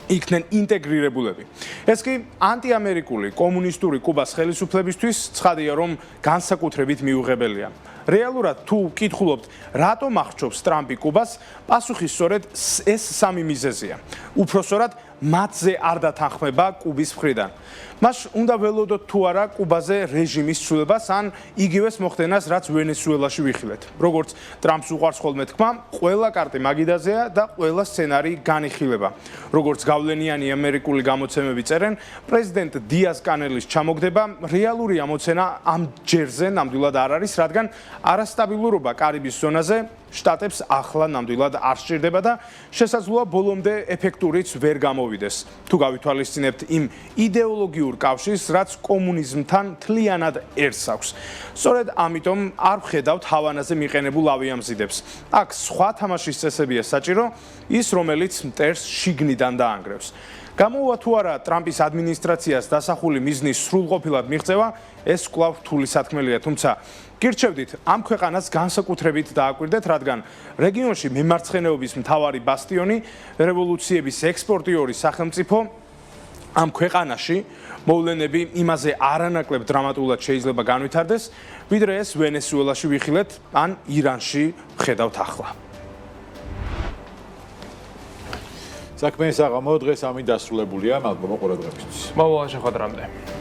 იქნენ ინტეგრირებულები. ეს კი ანტიამერიკული კომუნისტური კუბას ხელისუფლებისთვის ცხადია, რომ განსაკუთრებით მიუღებელია. რეალურად თუ ვკითხულობთ, რატომ აღჭობს ტრამპი კუბას, პასუხი სწორედ ეს 3 მიზეზია. უпроსორად მათზე არ დათანხმება კუბის მხრიდან. მას უნდა ველოდოთ თუ არა კუბაზე რეჟიმის ცვლილებას ან იგივეს მოხდენას, რაც ვენესუელაში ვიხილეთ. როგორც ტრამპს უყვარს ხოლმე თქმა, ყველა კარტი მაგიდაზეა და ყველა სცენარი განიხილება. როგორც გავლენიანი ამერიკული გამოცემები წერენ, პრეზიდენტ დიას კანელის ჩამოგდება რეალური ამოცენა ამ ჯერზე ნამდვილად არ არის, რადგან არასტაბილურობა კარიბის ზონაზე შტატებს ახლა ნამდვილად არ სჭირდება და შესაძლოა ბოლომდე ეფექტურიც ვერ გამოვიდეს. თუ გავითვალისწინებთ იმ იდეოლოგიურ კავშირს, რაც კომუნიზმთან მთლიანად ერთს აქვს. სწორედ ამიტომ არ ვხედავთ ჰავანაზე მიყენებულ ავიამზიდებს. აქ სხვა თამაშის წესებია საჭირო, ის რომელიც მტერს შიგნიდან დაანგრევს. გამოუვა თუ არა ტრამპის ადმინისტრაციას დასახული მიზნის სრულყოფილად მიღწევა, ეს კვლავ რთული სათქმელია, თუმცა გირჩევდით ამ ქვეყანას განსაკუთრებით დააკვირდეთ, რადგან რეგიონში მემარცხენეობის მთავარი ბასტიონი, რევოლუციების ექსპორტიორი სახელმწიფო ამ ქვეყანაში მოვლენები იმაზე არანაკლებ დრამატულად შეიძლება განვითარდეს, ვიდრე ეს ვენესუელაში ვიხილეთ ან ირანში ვხედავთ ახლა. საქმე საღამო დღეს ამით დასრულებულია, მადლობა ყურადღებისთვის. მოვუღალ შეხვედრამდე.